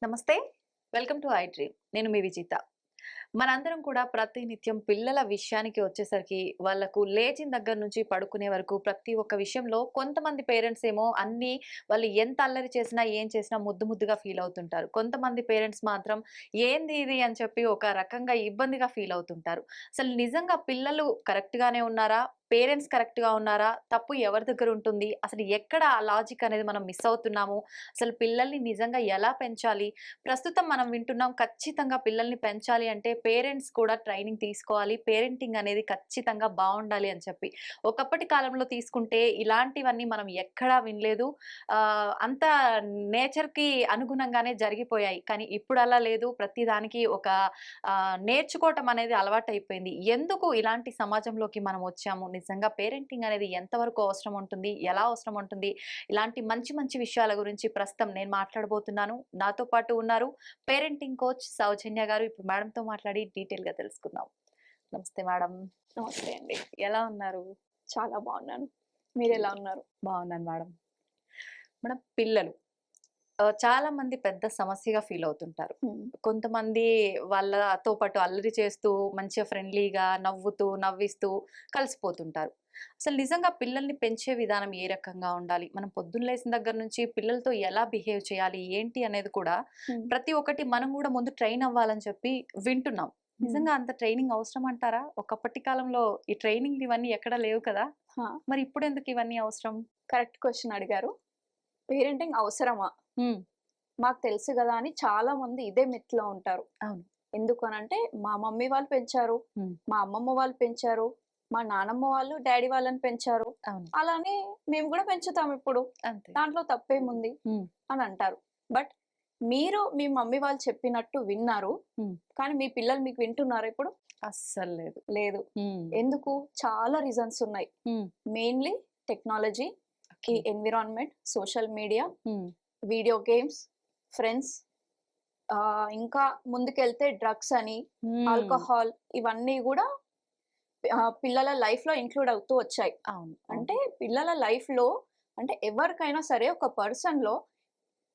నమస్తే. Welcome to I dream. నేను మీ విజిత. మనందరం కూడా ప్రతినిత్యం పిల్లల విషయానికి వచ్చేసరికి వాళ్ళకు లేచిన దగ్గర నుంచి పడుకునే వరకు ప్రతి ఒక్క విషయంలో కొంతమంది పేరెంట్స్ ఏమో అన్నీ వాళ్ళు ఎంత అల్లరి చేసినా, ఏం చేసినా ముద్దు ముద్దుగా ఫీల్ అవుతుంటారు. కొంతమంది పేరెంట్స్ మాత్రం ఏంది ఇది అని చెప్పి ఒక రకంగా ఇబ్బందిగా ఫీల్ అవుతుంటారు. అసలు నిజంగా పిల్లలు కరెక్ట్‌గానే ఉన్నారా? పేరెంట్స్ కరెక్ట్‌గా ఉన్నారా? తప్పు ఎవరి దగ్గర ఉంటుంది? అసలు ఎక్కడ ఆ లాజిక్ అనేది మనం మిస్ అవుతున్నాము? అసలు పిల్లల్ని నిజంగా ఎలా పెంచాలి? ప్రస్తుతం మనం వింటున్నాం ఖచ్చితంగా పిల్లల్ని పెంచాలి అంటే పేరెంట్స్ కూడా ట్రైనింగ్ తీసుకోవాలి. పేరెంటింగ్ అనేది ఖచ్చితంగా బావుండాలి అని చెప్పి. ఒకప్పటి కాలంలో తీసుకుంటే ఇలాంటివన్నీ మనం ఎక్కడా వినలేదు. అంతా నేచర్‌కి అనుగుణంగానే జరిగిపోయాయి. కానీ ఇప్పుడు అలా లేదు. ప్రతి దానికి ఒక నేర్చుకోవటం అనేది అలవాటయిపోయింది. ఎందుకు ఇలాంటి సమాజంలోకి మనం వచ్చాము? నిజంగా పేరెంటింగ్ అనేది ఎంతవరకు అవసరం ఉంటుంది? ఎలా అవసరం ఉంటుంది? ఇలాంటి మంచి మంచి విషయాల గురించి ప్రస్తుతం నేను మాట్లాడబోతున్నాను. నాతో పాటు ఉన్నారు పేరెంటింగ్ కోచ్ సౌజన్య గారు. ఇప్పుడు మేడంతో మాట్లాడి డీటెయిల్‌గా తెలుసుకుందాం. నమస్తే మేడం. నమస్తే అండి. ఎలా ఉన్నారు? చాలా బాగున్నాను. మీరెలా ఉన్నారు? బాగున్నాను మేడం. మేడం పిల్లలు చాలా మంది పెద్ద సమస్యగా ఫీల్ అవుతుంటారు. హ్మ్. కొంతమంది వాళ్ళతో పాటు అల్లరి చేస్తూ, మంచిగా ఫ్రెండ్లీగా నవ్వుతూ, నవ్విస్తూ కలిసిపోతుంటారు. అసలు నిజంగా పిల్లల్ని పెంచే విధానం ఏ రకంగా ఉండాలి? మనం పొద్దున్న లేసిన దగ్గర నుంచి పిల్లలతో ఎలా బిహేవ్ చేయాలి? ఏంటి అనేది కూడా హ్మ్. ప్రతి ఒక్కటి మనం గూడా ముందు ట్రైన్ అవ్వాలని చెప్పి వింటున్నాం. హ్మ్. నిజంగా అంత ట్రైనింగ్ అవసరం అంటారా? ఒకప్పటి కాలంలో ఈ ట్రైనింగ్‌లు ఇవన్నీ ఎక్కడ లేవు కదా! ఆ! మరి ఇప్పుడెందుకు ఇవన్నీ అవసరం? కరెక్ట్ క్వెషన్ అడిగారు. పేరెంటింగ్ అవసరమా? హ్మ్. మాకు తెలుసు గదా! అని చాలా మంది ఇదే మిత్‌లో ఉంటారు. అవును. ఎందుకనంటే మా మమ్మీ వాళ్ళు పెంచారు. హ్మ్. మా అమ్మమ్మ వాళ్ళు పెంచారు. మా నానమ్మ వాళ్ళు డ్యాడీ వాళ్ళని పెంచారు. అవును. అలానే మేము గూడా పెంచుతాం ఇప్పుడు. అంతే. దాంట్లో తప్పేముంది హ్మ్. అని అంటారు. బట్ మీరు మీ మమ్మీ వాళ్ళు చెప్పినట్టు విన్నారు. హ్మ్. కానీ మీ పిల్లలు మీకు వింటున్నారా ఇప్పుడు? అస్సలు లేదు. లేదు. హ్మ్. ఎందుకు? చాలా రీజన్స్ ఉన్నాయి. హ్మ్. మెయిన్‌లీ టెక్నాలజీ, ఈ ఓకే. ఎన్విరాన్మెంట్, సోషల్ మీడియా, హ్మ్. వీడియో గేమ్స్, ఫ్రెండ్స్, ఇంకా ముందుకెళ్తే డ్రగ్స్ అని, హ్మ్. ఆల్కహాల్ ఇవన్నీ గూడా పిల్లల లైఫ్‌లో ఇంక్లూడ్ అవుతూ వచ్చాయి. అవును. అవును. అంటే పిల్లల లైఫ్‌లో అంటే ఎవరికైనా సరే ఒక పర్సన్‌లో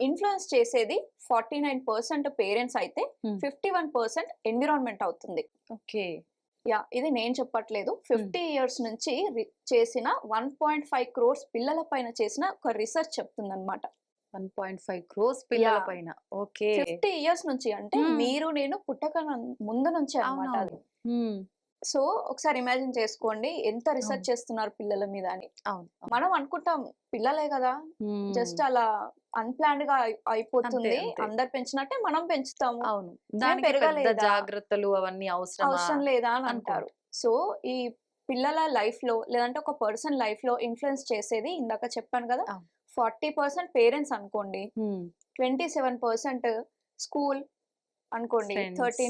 ఇన్‌ఫ్లూయెన్స్ చేసేది 49% పేరెంట్స్ అయితే హ్మ్. 51% ఎన్విరాన్మెంట్ అవుతుంది. ఓకే. ఇది నేను చెప్పట్లేదు. హ్మ్. 50 ఇయర్స్ నుంచి చేసిన 1.5 క్రోర్స్ పిల్లల పైన చేసిన ఒక రిసర్చ్ చెప్తుందనమాట. 1.5 క్రోర్స్ పిల్లల యాహ్! పైన. ఓకే. 50 ఇయర్స్ నుంచి అంటే హ్మ్. మీరు నేను ముందు నుంచే అనమాట అది. అవునవును. హ్మ్. సో, ఒకసారి ఇమాజిన్ చేసుకోండి ఎంత అవును. రిసర్చ్ చేస్తున్నారు పిల్లల మీద అని. అవును. అవును. మనం అనుకుంటాం పిల్లలే గదా! హ్మ్. జస్ట్ అలా అన్‌ప్లాన్డ్‌గా అంతే. అయిపోతుంది. అంతే. అందరు పెంచినట్టే మనం పెంచుతాము. అవును. మేము దానికి పెద్ద పెరగలేదా? జాగ్రత్తలు అవన్నీ అవసరమా అవసరం లేదా అని అంటారు. అనుకుంటాం. సో, ఈ పిల్లల లైఫ్‌లో లేదంటే ఒక పర్సన్ లైఫ్‌లో ఇన్‌ఫ్లూయెన్స్ చేసేది ఇందాక చెప్పాను గదా! అవును. 40% పేరెంట్స్ అనుకోండి. హ్మ్. 27% స్కూల్ అనుకోండి. ఫ్రెండ్స్.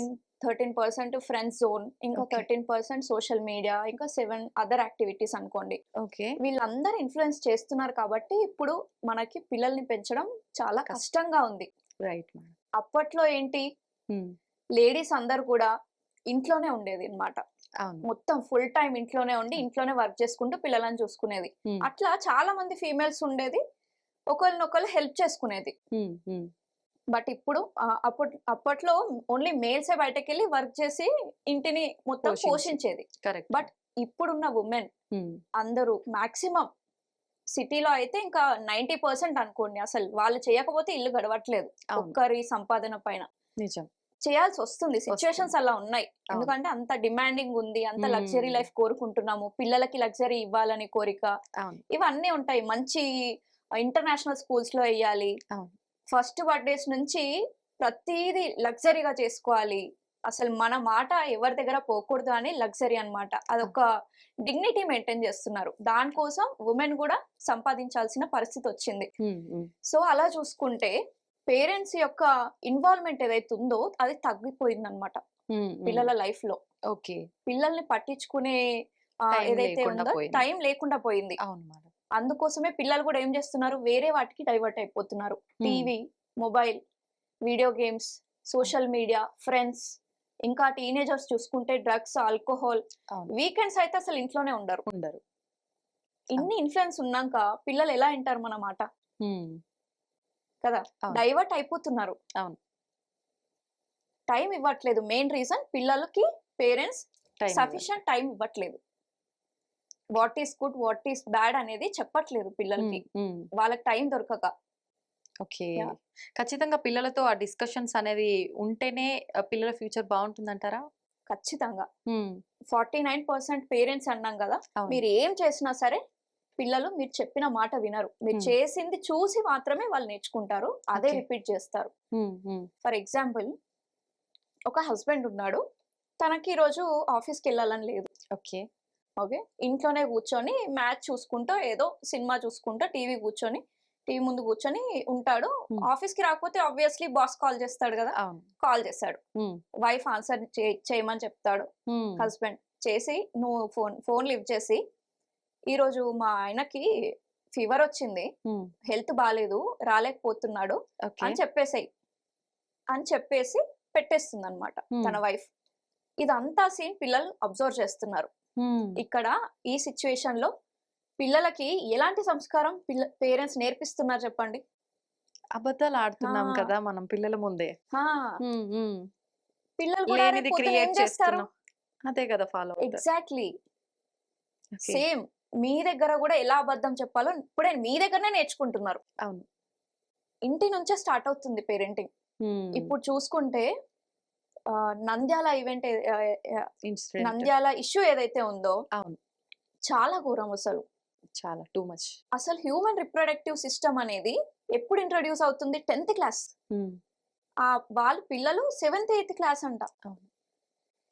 13% friends zone. ఇంకా ఓకే. 13% social media. ఇంకా 7 అదర్ యాక్టివిటీస్ అనుకోండి. ఓకే. వీళ్ళందరూ ఇన్‌ఫ్లూయెన్స్ చేస్తున్నారు కాబట్టి ఇప్పుడు మనకి పిల్లల్ని పెంచడం చాలా కష్టం. కష్టంగా ఉంది. Right madam. అప్పట్లో ఏంటి హ్మ్. లేడీస్ అందరూ కూడా ఇంట్లోనే ఉండేదన్నమాట. అవును. మొత్తం ఫుల్ టైమ్ ఇంట్లోనే ఉండి, అవును. ఇంట్లోనే వర్క్ చేసుకుంటూ పిల్లలని చూసుకునేది. హ్మ్. అట్లా చాలా మంది ఫీమేల్స్ ఉండేది. ఒకళ్ళనొకళ్ళు హెల్ప్ చేసుకునేది. హ్మ్. హ్మ్. బట్ ఇప్పుడు అప్పట్లో ఓన్లీ మేల్సే బయటకెళ్ళి వర్క్ చేసి ఇంటిని మొత్తం పోషించి. పోషించేది. కరెక్ట్. బట్ ఇప్పుడున్న వుమెన్ హ్మ్. అందరూ మాక్సిమం సిటీలో అయితే ఇంకా 90% అనుకోండి. అసలు వాళ్ళు చేయకపోతే ఇల్లు గడవట్లేదు. అవును. ఒక్కరి సంపాదన పైన. నిజం. చేయాల్సొస్తుంది. వస్తుంది. సిట్యుయేషన్స్ అలా ఉన్నాయి. అవును. ఎందుకంటే అంత డిమాండింగ్ ఉంది. అంత లగ్జరీ హ్మ్. లైఫ్ కోరుకుంటున్నాము. పిల్లలకి లగ్జరీ ఇవ్వాలని కోరిక. అవును. ఇవన్నీ ఉంటాయి. మంచి ఇంటర్నేషనల్ స్కూల్స్‌లో ఎయ్యాలి. అవును. ఫస్ట్ బర్త్‌డేస్ నుంచి ప్రతీదీ లగ్జరీగా చేసుకోవాలి. అసలు మన మాట ఎవరి దగ్గర పోకూడదు అని లగ్జరీ అన్నమాట. అవును. అదొక డిగ్నిటీ మెయింటైన్ చేస్తున్నారు. దానికోసం వుమెన్ గూడా సంపాదించాల్సిన పరిస్థితొచ్చింది. హ్మ్. హ్మ్. సో, అలా చూసుకుంటే పేరెంట్స్ యొక్క ఇన్వాల్వ్‌మెంట్ ఏదైతే ఉందో అది తగ్గిపోయిందన్నమాట హ్మ్. హ్మ్. పిల్లల లైఫ్‌లో. ఓకే. పిల్లల్ని పట్టించుకునే టైం ఏదైతే లేకుండా ఉందో పోయింది. టైం లేకుండా పోయింది. అవును మేడం. అందుకోసమే పిల్లలు గూడా ఏం జేస్తున్నారు, వేరే వాటికి డైవర్ట్ అయిపోతున్నారు. హ్మ్. టీవీ, మొబైల్, వీడియో గేమ్స్, అవును. సోషల్ మీడియా, ఫ్రెండ్స్, ఇంకా టీనేజర్స్ చూసుకుంటే డ్రగ్స్, ఆల్కహాల్. అవును. వీకెండ్స్ అయితే అసలు ఇంట్లోనే ఉండరు. ఉండరు. అవును. ఇన్ని ఇన్‌ఫ్లూయెన్స్ ఉన్నాంక పిల్లలు ఎలా ఇంటారు మన మాట? హ్మ్. కదా! అవును. డైవర్ట్ అయిపోతున్నారు. అవును. టైం ఇవ్వట్లేదు. మెయిన్ రీజన్ పిల్లలకి పేరెంట్స్ టైం సఫిషియంట్ టైం ఇవ్వట్లేదు. What is good, what is bad అనేది చెప్పట్లేదు పిల్లలకి. వాళ్ళకి టైం దొరకక. ఓకే. యాహ్! ఖచ్చితంగా పిల్లలతో ఆ డిస్కషన్స్ అనేది ఉంటేనే పిల్లల ఫ్యూచర్ బావుంటుందంటారా? ఖచ్చితంగా. హ్మ్. 49% పేరెంట్స్ అన్నాం గదా! అవును. మీరు ఏం చేసినా సరే పిల్లలు మీరు చెప్పిన మాట వినరు. మీరు హ్మ్. చేసింది చూసి మాత్రమే వాళ్ళు నేర్చుకుంటారు. అదే ఓకే. రిపీట్ చేస్తారు. హ్మ్. ఫర్ ఎగ్జాంపుల్ ఒక హస్బెండ్ ఉన్నాడు. తనకి ఈరోజు ఆఫీస్‌కెళ్ళాలని లేదు. ఓకే. ఓకే. ఇంట్లోనే కూర్చొని మ్యాచ్ చూసుకుంటూ ఏదో సినిమా చూసుకుంటూ టీవీ ముందు కూర్చొని ఉంటాడు. హ్మ్. ఆఫీస్‌కి రాకపోతే ఆబ్వియస్‌లీ బాస్ కాల్ చేస్తాడు గదా! అవును. కాల్ చేస్తాడు. హ్మ్. వైఫ్ ఆన్సర్ చేయమని చెప్తాడు హ్మ్. హస్బెండ్. చేసి నువ్వు ఫోన్ లిఫ్ట్ చేసి, "ఈరోజు మా ఆయనకి ఫీవరొచ్చింది. హ్మ్. హెల్త్ బాలేదు. రాలేకపోతున్నాడు" ఓకే. అని చెప్పేసేయి. అని చెప్పేసి పెట్టేస్తుందనమాట హ్మ్. తన వైఫ్. ఇదంతా సీన్ పిల్లలు అబ్జర్వ్ చేస్తున్నారు. హ్మ్. ఇక్కడ ఈ సిట్యుయేషన్‌లో పిల్లలకి ఎలాంటి సంస్కారం పేరెంట్స్ నేర్పిస్తున్నారు చెప్పండి? అబద్ధాలు ఆడుతున్నాం ఆ! కదా మనం పిల్లల ముందే. ఆ! హ్మ్. పిల్లలు కూడా లేనిది రేపొద్దున ఏం క్రియేట్ చేస్తారు? చేస్తున్నాం. అదే కదా ఫాలో అవుతారు. ఎగ్జాక్ట్‌లీ. ఓకే. సేమ్. మీ దగ్గర గూడా ఎలా అబద్ధం చెప్పాలో ఇప్పుడే మీ దగ్గరనే నేర్చుకుంటున్నారు. అవును. ఇంటి నుంచే స్టార్ట్ అవుతుంది పేరెంటింగ్. హ్మ్. ఇప్పుడు చూసుకుంటే Nandyal event incident. Nandyal issue ఏదైతే ఉందో అవును. చాలా ఘోరం అసలు. చాలా టూ మచ్. అసలు హ్యూమన్ రిప్రొడక్టివ్ సిస్టమ్ అనేది ఎప్పుడు ఇంట్రొడ్యూస్ అవుతుంది? 10థ్ క్లాస్. హ్మ్. వాళ్ళ పిల్లలు 7థ్, 8థ్ క్లాస్ అంట. అవును.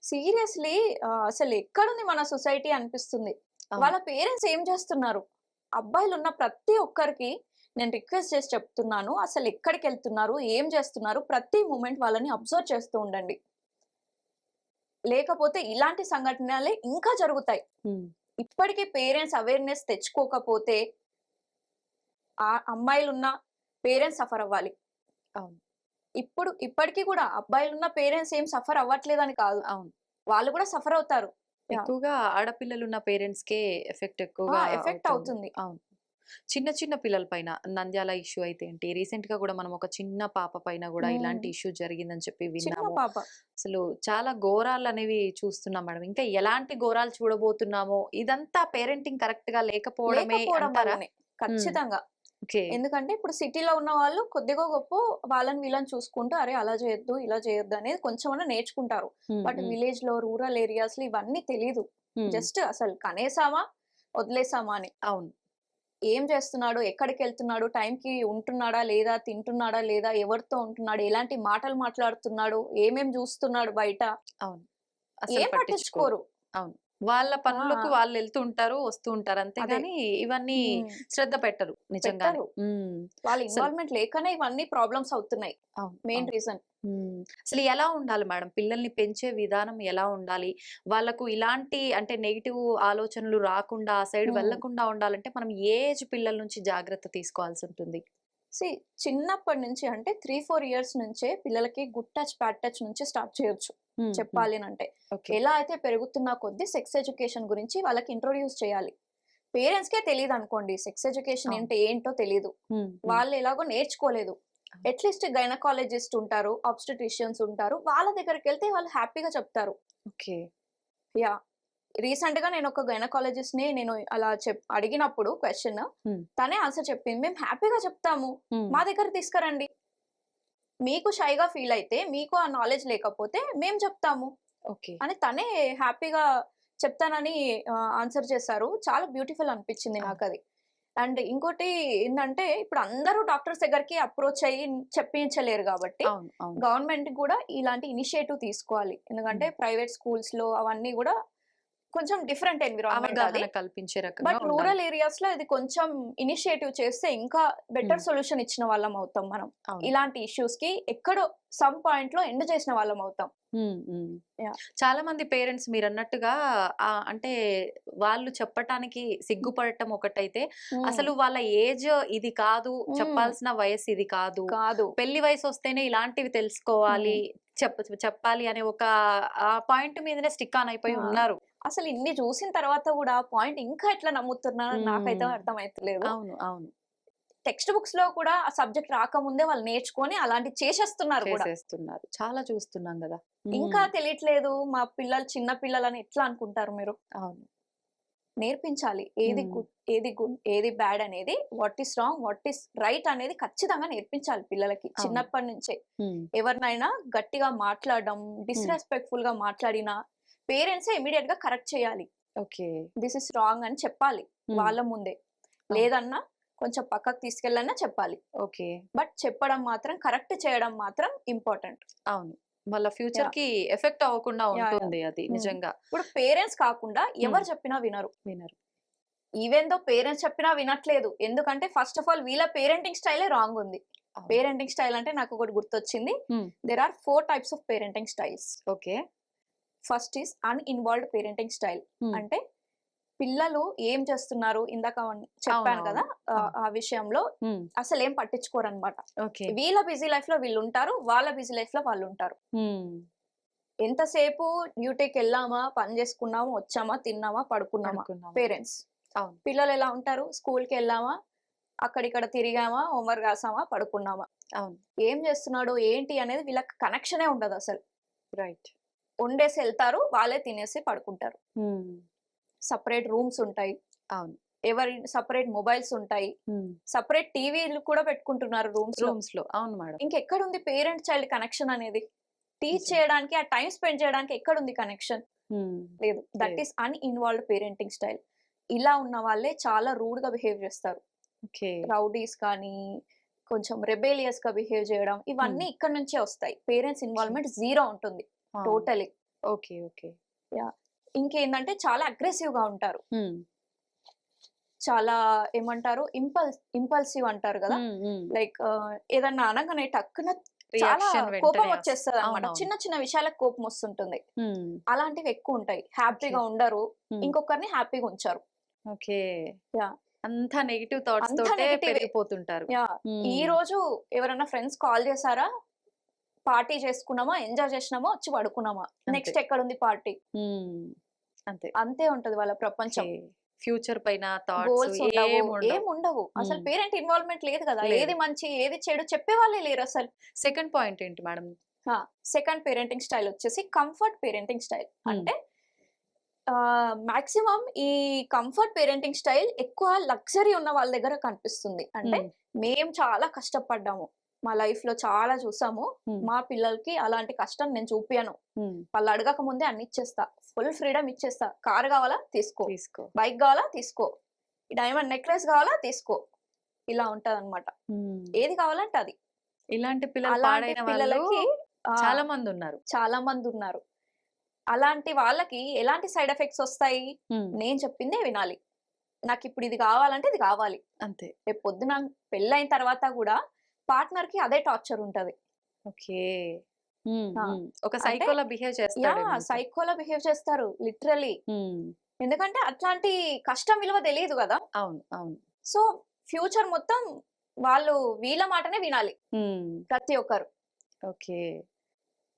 సీరియస్‌లీ అసలు ఎక్కడుంది మన సొసైటీ అనిపిస్తుంది. అవును. వాళ్ళ పేరెంట్స్ ఏం చేస్తున్నారు? అబ్బాయిలున్న ప్రతి ఒక్కరికి నేను రిక్వెస్ట్ చేసి చెప్తున్నాను. అసలు ఎక్కడికెళ్తున్నారు? ఏం చేస్తున్నారు? ప్రతి మూమెంట్ వాళ్ళని అబ్జర్వ్ చేస్తూ ఉండండి. లేకపోతే ఇలాంటి సంఘటనలే ఇంకా జరుగుతాయి. హ్మ్. ఇప్పటికి పేరెంట్స్ అవేర్‌నెస్ తెచ్చుకోకపోతే ఆ అమ్మాయిలున్న పేరెంట్స్ సఫర్ అవ్వాలి. అవును. ఇప్పటికి కూడా అబ్బాయిలున్న పేరెంట్స్ ఏం సఫర్ అవ్వట్లేదని కాదు. అవును. వాళ్ళు కూడా సఫర్ అవుతారు. యాహ్! ఎక్కువగా ఆడపిల్లలున్న పేరెంట్స్‌కే ఎఫెక్ట్ ఎక్కువగా ఎఫెక్ట్ అవుతుంది. అవుతుంది. అవును. చిన్న చిన్న పిల్లల పైన నంద్యాల ఇష్యూ అయితే ఏంటి, రీసెంట్‌గా గూడా మనం ఒక చిన్న పాప పైన గూడా హ్మ్. ఇలాంటి ఇష్యూ జరిగిందని చెప్పి చిన్న విన్నాము. పాప. అసలు చాలా ఘోరాలనేవి చూస్తున్నాం మేడం. ఇంకా ఎలాంటి ఘోరాలు చూడబోతున్నామో ఇదంతా పేరెంటింగ్ కరెక్ట్‌గా లేకపోవడమే లేకపోవడం అంటారా? వల్లనే. హ్మ్. ఖచ్చితంగా. ఓకే. ఎందుకంటే ఇప్పుడు సిటీలో ఉన్న వాళ్ళు కొద్దిగో గొప్పో వాళ్ళని వీళ్ళని చూసుకుంటూ అరే! అలా చేయొద్దు, ఇలా చేయొద్దు అనేది కొంచెమన్నా నేర్చుకుంటారు. హ్మ్. బట్ హ్మ్. విలేజ్‌లో, రూరల్ ఏరియాస్‌లో ఇవన్నీ తెలీదు. హ్మ్. జస్ట్ అసలు కనేసామా, వదిలేసామా అని. అవును. ఏం చేస్తున్నాడు? ఎక్కడికెళ్తున్నాడు? టైంకి ఉంటున్నాడా? లేదా? తింటున్నాడా? లేదా? ఎవరితో ఉంటున్నాడు? ఎలాంటి మాటలు మాట్లాడుతున్నాడు? ఏమేం జూస్తున్నాడు బయట? అవును. అసలు ఏం పట్టించుకోరు. పట్టించుకోరు. అవును. వాళ్ళ పనులకు ఆ! వాళ్ళెళ్తూ ఉంటారు, వస్తూ ఉంటారు. అదే. అంతేగాని ఇవన్నీ హ్మ్. శ్రద్ధ పెట్టరు నిజంగానే. పెట్టరు. హ్మ్. వాళ్ళ అసలు ఇన్వాల్వ్‌మెంట్ లేకనే ఇవన్నీ ప్రాబ్లమ్స్ అవుతున్నాయి. అవును. మెయిన్ అవును. రీజన్. హ్మ్. అసలు ఎలా ఉండాలి మేడం? పిల్లల్ని పెంచే విధానం ఎలా ఉండాలి? వాళ్ళకు ఇలాంటి అంటే నెగెటివ్ ఆలోచనలు రాకుండా, ఆ సైడ్ హ్మ్. వెళ్ళకుండా ఉండాలంటే మనం ఏ ఏజ్ పిల్లల నుంచి జాగ్రత్త తీసుకోవాల్సుంటుంది? సీ చిన్నప్పటి నుంచి అంటే 3, 4 ఇయర్స్ నుంచే పిల్లలకి గుడ్ టచ్, బ్యాడ్ టచ్ నుంచి స్టార్ట్ చేయొచ్చు. హ్మ్. చెప్పాలినంటే. ఓకే. ఎలా అయితే పెరుగుతున్న కొద్దీ సెక్స్ ఎడ్యుకేషన్ గురించి వాళ్ళకి ఇంట్రొడ్యూస్ చేయాలి. పేరెంట్స్‌కే తెలీదనుకోండి. సెక్స్ ఎడ్యుకేషన్ అవును. అంటే ఏంటో తెలీదు. హ్మ్. వాళ్ళు ఎలాగో నేర్చుకోలేదు. అవును. అట్‌లీస్ట్ గైనకాలజిస్ట్ ఉంటారు. ఆబ్‌స్టెట్రిషియన్స్ ఉంటారు. వాళ్ళ దగ్గరికెళ్తే వాళ్ళు హ్యాపీగా చెప్తారు. ఓకే. యాహ్! రీసెంట్‌గా నేనొక గైనకాలజిస్ట్‌ని నేను అలా అడిగినప్పుడు క్వెషన్ హ్మ్. తనే ఆన్సర్ చెప్పింది. "మేము హ్యాపీగా చెప్తాము. హ్మ్. మా దగ్గరికి తీసుకురండి. మీకు షైగా ఫీల్ అయితే, మీకు ఆ నాలెడ్జ్ లేకపోతే మేము చెప్తాము" ఓకే. అని తనే హ్యాపీగా చెప్తానని ఆన్సర్ చేశారు. చాలా బ్యూటిఫుల్ అనిపించింది అవును. నాకది. అండ్ ఇంకోటి ఏందంటే, ఇప్పుడు అందరూ డాక్టర్స్ దగ్గరికి అప్రోచ్ అయ్యి చెప్పించలేరు గాబట్టి, అవును. అవును. గవర్నమెంట్ గూడా ఇలాంటి ఇనిషియేటివ్ తీసుకోవాలి. ఎందుకంటే, హ్మ్. ప్రైవేట్ స్కూల్స్‌లో అవన్నీ గూడా కొంచెం డిఫరెంట్ ఎన్విరాన్మెంట్ అది. అవగాహన కల్పించే రకంగా బట్ ఉండాలి. రూరల్ ఏరియాస్‌లో ఇది కొంచెం ఇనిషియేటివ్ చేస్తే ఇంకా హ్మ్. బెటర్ సొల్యూషన్ ఇచ్చిన వాళ్ళం అవుతాం మనం. అవును. ఇలాంటి ఇష్యూస్‌కి ఎక్కడో సమ్ పాయింట్‌లో ఎండ్ చేసిన వాళ్ళం అవుతాం. హ్మ్. యాహ్! చాలా మంది పేరెంట్స్ మీరన్నట్టుగా అంటే వాళ్ళు చెప్పటానికి సిగ్గుపడటం ఒకటైతే, హ్మ్. అసలు వాళ్ళ ఏజ్ ఇది కాదు, హ్మ్. చెప్పాల్సిన వయస్సు ఇది కాదు. కాదు. పెళ్లి వయసొస్తేనే ఇలాంటివి హ్మ్. తెలుసుకోవాలి, చెప్పాలి అనే ఒక పాయింట్ మీదనే స్టిక్ ఆన్ ఆ! అయిపోయి ఉన్నారు. అసలు ఇన్ని చూసిన తర్వాత గూడా ఆ పాయింట్ ఇంకా ఎట్లా నమ్ముతున్నారో నాకైతే హ్మ్. అర్థమైతలేదు. అవును. అవును. టెక్స్ట్ బుక్స్ లో కూడా ఆ సబ్జెక్ట్ రాకముందే వాళ్ళు నేర్చుకొని అలాంటి చేసేస్తున్నారు కూడా. చేసేస్తున్నారు. చాలా చూస్తున్నాం గదా! ఇంకా తెలియట్లేదు మా పిల్లలు చిన్న పిల్లలని ఎట్లా అనుకుంటారు మీరు? అవును. నేర్పించాలి. ఏది హ్మ్. గుడ్, ఏది గుడ్, ఏది బ్యాడ్ అనేది, what is wrong, what is right అనేది ఖచ్చితంగా నేర్పించాలి పిల్లలకి అవును. చిన్నప్పటి నుంచే. హ్మ్. ఎవరినైనా గట్టిగా మాట్లాడడం, డిస్‌రెస్పెక్ట్‌ఫుల్ గా మాట్లాడినా పేరెంట్సే ఇమ్మీడియేట్ గా కరెక్ట్ చేయాలి. ఓకే. దిస్ ఇస్ రాంగ్ అని చెప్పాలి వాళ్ళ ముందే. అవును. లేదన్నా కొంచెం పక్కకు తీసుకెళ్ళన్నా చెప్పాలి. ఓకే. బట్ చెప్పడం మాత్రం, కరెక్ట్ చేయడం మాత్రం ఇంపార్టెంట్. అవును. వాళ్ళ యాహ్! ఫ్యూచర్‌కి ఎఫెక్ట్ అవ్వకుండా యాహ్! యాహ్! ఉంటుంది అది నిజంగా. ఇప్పుడు పేరెంట్స్ కాకుండా హ్మ్. ఎవరు చెప్పినా వినరు. వినరు. ఈవెన్ దో పేరెంట్స్ చెప్పినా వినట్లేదు. ఎందుకంటే ఫస్ట్ ఆఫ్ ఆల్ వీళ్ళ పేరెంటింగ్ స్టైలే రాంగ్ ఉంది. అవును. పేరెంటింగ్ స్టైల్ అంటే నాకొకటి గుర్తొచ్చింది. Hmm. There are 4 types of parenting styles. Okay. First is uninvolved parenting style. Hmm. అంటే పిల్లలు ఏం చేస్తున్నారు ఇందాక చెప్పాను కదా! అవునవును. అవును. ఆ విషయంలో హ్మ్. అసలేం పట్టించుకోరనమాట. ఓకే. వీళ్ళ బిజీ లైఫ్‌లో వీళ్ళుంటారు. వాళ్ళ బిజీ లైఫ్‌లో వాళ్ళుంటారు. హ్మ్. ఎంతసేపు డ్యూటీకెళ్ళామా, పని చేసుకున్నామా, వచ్చామా, తిన్నామా, పడుకున్నామా అనుకున్నాము. పేరెంట్స్. అవును. పిల్లలు ఎలా ఉంటారు? స్కూల్‌కెళ్ళామా, అక్కడిక్కడ తిరిగామా, హోంవర్క్ రాసామా, పడుకున్నామా. అవును. ఏం చేస్తున్నాడు, ఏంటి అనేది వీళ్ళకి కనెక్షనే ఉండదసలు. రైట్. వండేసి ఎళ్తారు. వాళ్ళే తినేసి పడుకుంటారు. హ్మ్. సెపరేట్ రూమ్స్ ఉంటాయి. అవును. ఎవరి సెపరేట్ మొబైల్స్ ఉంటాయి. హ్మ్. సెపరేట్ టీవీలు కూడా పెట్టుకుంటున్నారు రూమ్స్‌లో. రూమ్స్‌లో. అవును మేడం. ఇంకెక్కడుంది పేరెంట్ చైల్డ్ కనెక్షన్ అనేది? టీచ్ నిజం. చేయడానికి, ఆ టైమ్ స్పెండ్ చేయడానికి ఎక్కడుంది కనెక్షన్? హ్మ్. లేదు. దట్ లేదు. Is uninvolved parenting style. ఇలా ఉన్న వాళ్ళే చాలా రూడ్‌గా బిహేవ్ చేస్తారు. ఓకే. రౌడీస్ కానీ, కొంచెం రెబెలియస్‌గా బిహేవ్ చేయడం, హ్మ్. ఇవన్నీ ఇక్కడి నుంచే వస్తాయి. Parents okay. ఇన్వాల్వ్‌మెంట్ జీరో ఉంటుంది. ఆ! టోటలీ. ఓకే. ఓకే. యాహ్! ఇంకేందంటే చాలా అగ్రెసివ్‌గా ఉంటారు. హ్మ్. చాలా ఏమంటారు ఇంపల్సివ్ అంటారు గదా! హ్మ్. హ్మ్. లైక్ ఏదన్నా అనంగానే టక్కున చాలా రియాక్షన్ కోపం వెంటనే వచ్చేస్తదనమాట. అవునవును. చిన్న చిన్న విషయాలకు కోపం వస్తుంటుంది. హ్మ్. అలాంటివి ఎక్కువుంటాయి. ఓకే. హ్యాపీగా ఉండరు. హ్మ్. ఇంకొకరిని హ్యాపీగా ఉంచరు. ఓకే. యాహ్! అంతా నెగెటివ్ థాట్స్ అంతా తోటే నెగెటివే. పెరిగిపోతుంటారు. యాహ్! హ్మ్. ఈరోజు ఎవరైనా ఫ్రెండ్స్ కాల్ చేసారా? పార్టీ చేసుకున్నామా, ఎంజాయ్ చేసినామా, వచ్చి పడుకున్నామా. అంతే. నెక్స్ట్ ఎక్కడుంది పార్టీ? హ్మ్. అంతే. అంతే ఉంటది వాళ్ళ ఓకే. ప్రపంచం. ఫ్యూచర్ పైన థాట్స్ గోల్స్ ఉండవు. ఏముండవు. ఏముండవు. అసలు హ్మ్. పేరెంట్ ఇన్వాల్వ్‌మెంట్ లేదు గదా! లేదు. ఏది మంచి, ఏది చెడు చెప్పేవాళ్ళే లేరసలు. సెకండ్ పాయింట్ ఏంటి మేడం? ఆ! సెకండ్ పేరెంటింగ్ స్టైల్ వచ్చేసి కంఫర్ట్ పేరెంటింగ్ స్టైల్. హ్మ్. అంటే మాక్సిమం ఈ కంఫర్ట్ పేరెంటింగ్ స్టైల్ ఎక్కువ లగ్జరీ ఉన్న వాళ్ళ దగ్గర కనిపిస్తుంది. అంటే హ్మ్. మేము చాలా కష్టపడ్డాము. మా లైఫ్‌లో చాలా చూసాము. హ్మ్. మా పిల్లలకి అలాంటి కష్టం నేను చూపియను. హ్మ్. వాళ్ళు అడగక ముందే అన్ని ఇచ్చేస్తా. ఫుల్ ఫ్రీడమ్ ఇచ్చేస్తా. కార్ కావాలా? తీసుకో. తీసుకో. బైక్ కావాలా? తీసుకో. ఈ డైమండ్ నెక్లెస్ కావాలా? తీసుకో. ఇలా ఉంటదనమాట. హ్మ్. ఏది కావాలంటే అది. ఇలాంటి పిల్లలు అలాంటి పాడైన వాళ్ళు పిల్లలకి చాలా మందున్నారు. చాలా మందున్నారు. అలాంటి వాళ్ళకి ఎలాంటి సైడ్ ఎఫెక్ట్స్ ఒస్తాయి? హ్మ్. నేను చెప్పిందే వినాలి. నాకిప్పుడు ఇది గావాలంటే ఇది గావాలి. అంతే. రేపు పొద్దున పెళ్లయిన తర్వాత గూడా పార్ట్నర్‌కి అదే టార్చర్ ఉంటది. ఓకే. హ్మ్. ఆ! హ్మ్. ఒక అంటే సైకోలా బిహేవ్ చేస్తాడేమో ఇంకా. సైకోలా బిహేవ్ చేస్తారు లిటరల్లీ. హ్మ్. ఎందుకంటే అట్లాంటి కష్టం విలువ తెలీదు గదా! అవును. అవును. సో, ఫ్యూచర్ మొత్తం వాళ్ళు వీళ్ళ మాటనే వినాలి హ్మ్. ప్రతి ఒక్కరు. ఓకే.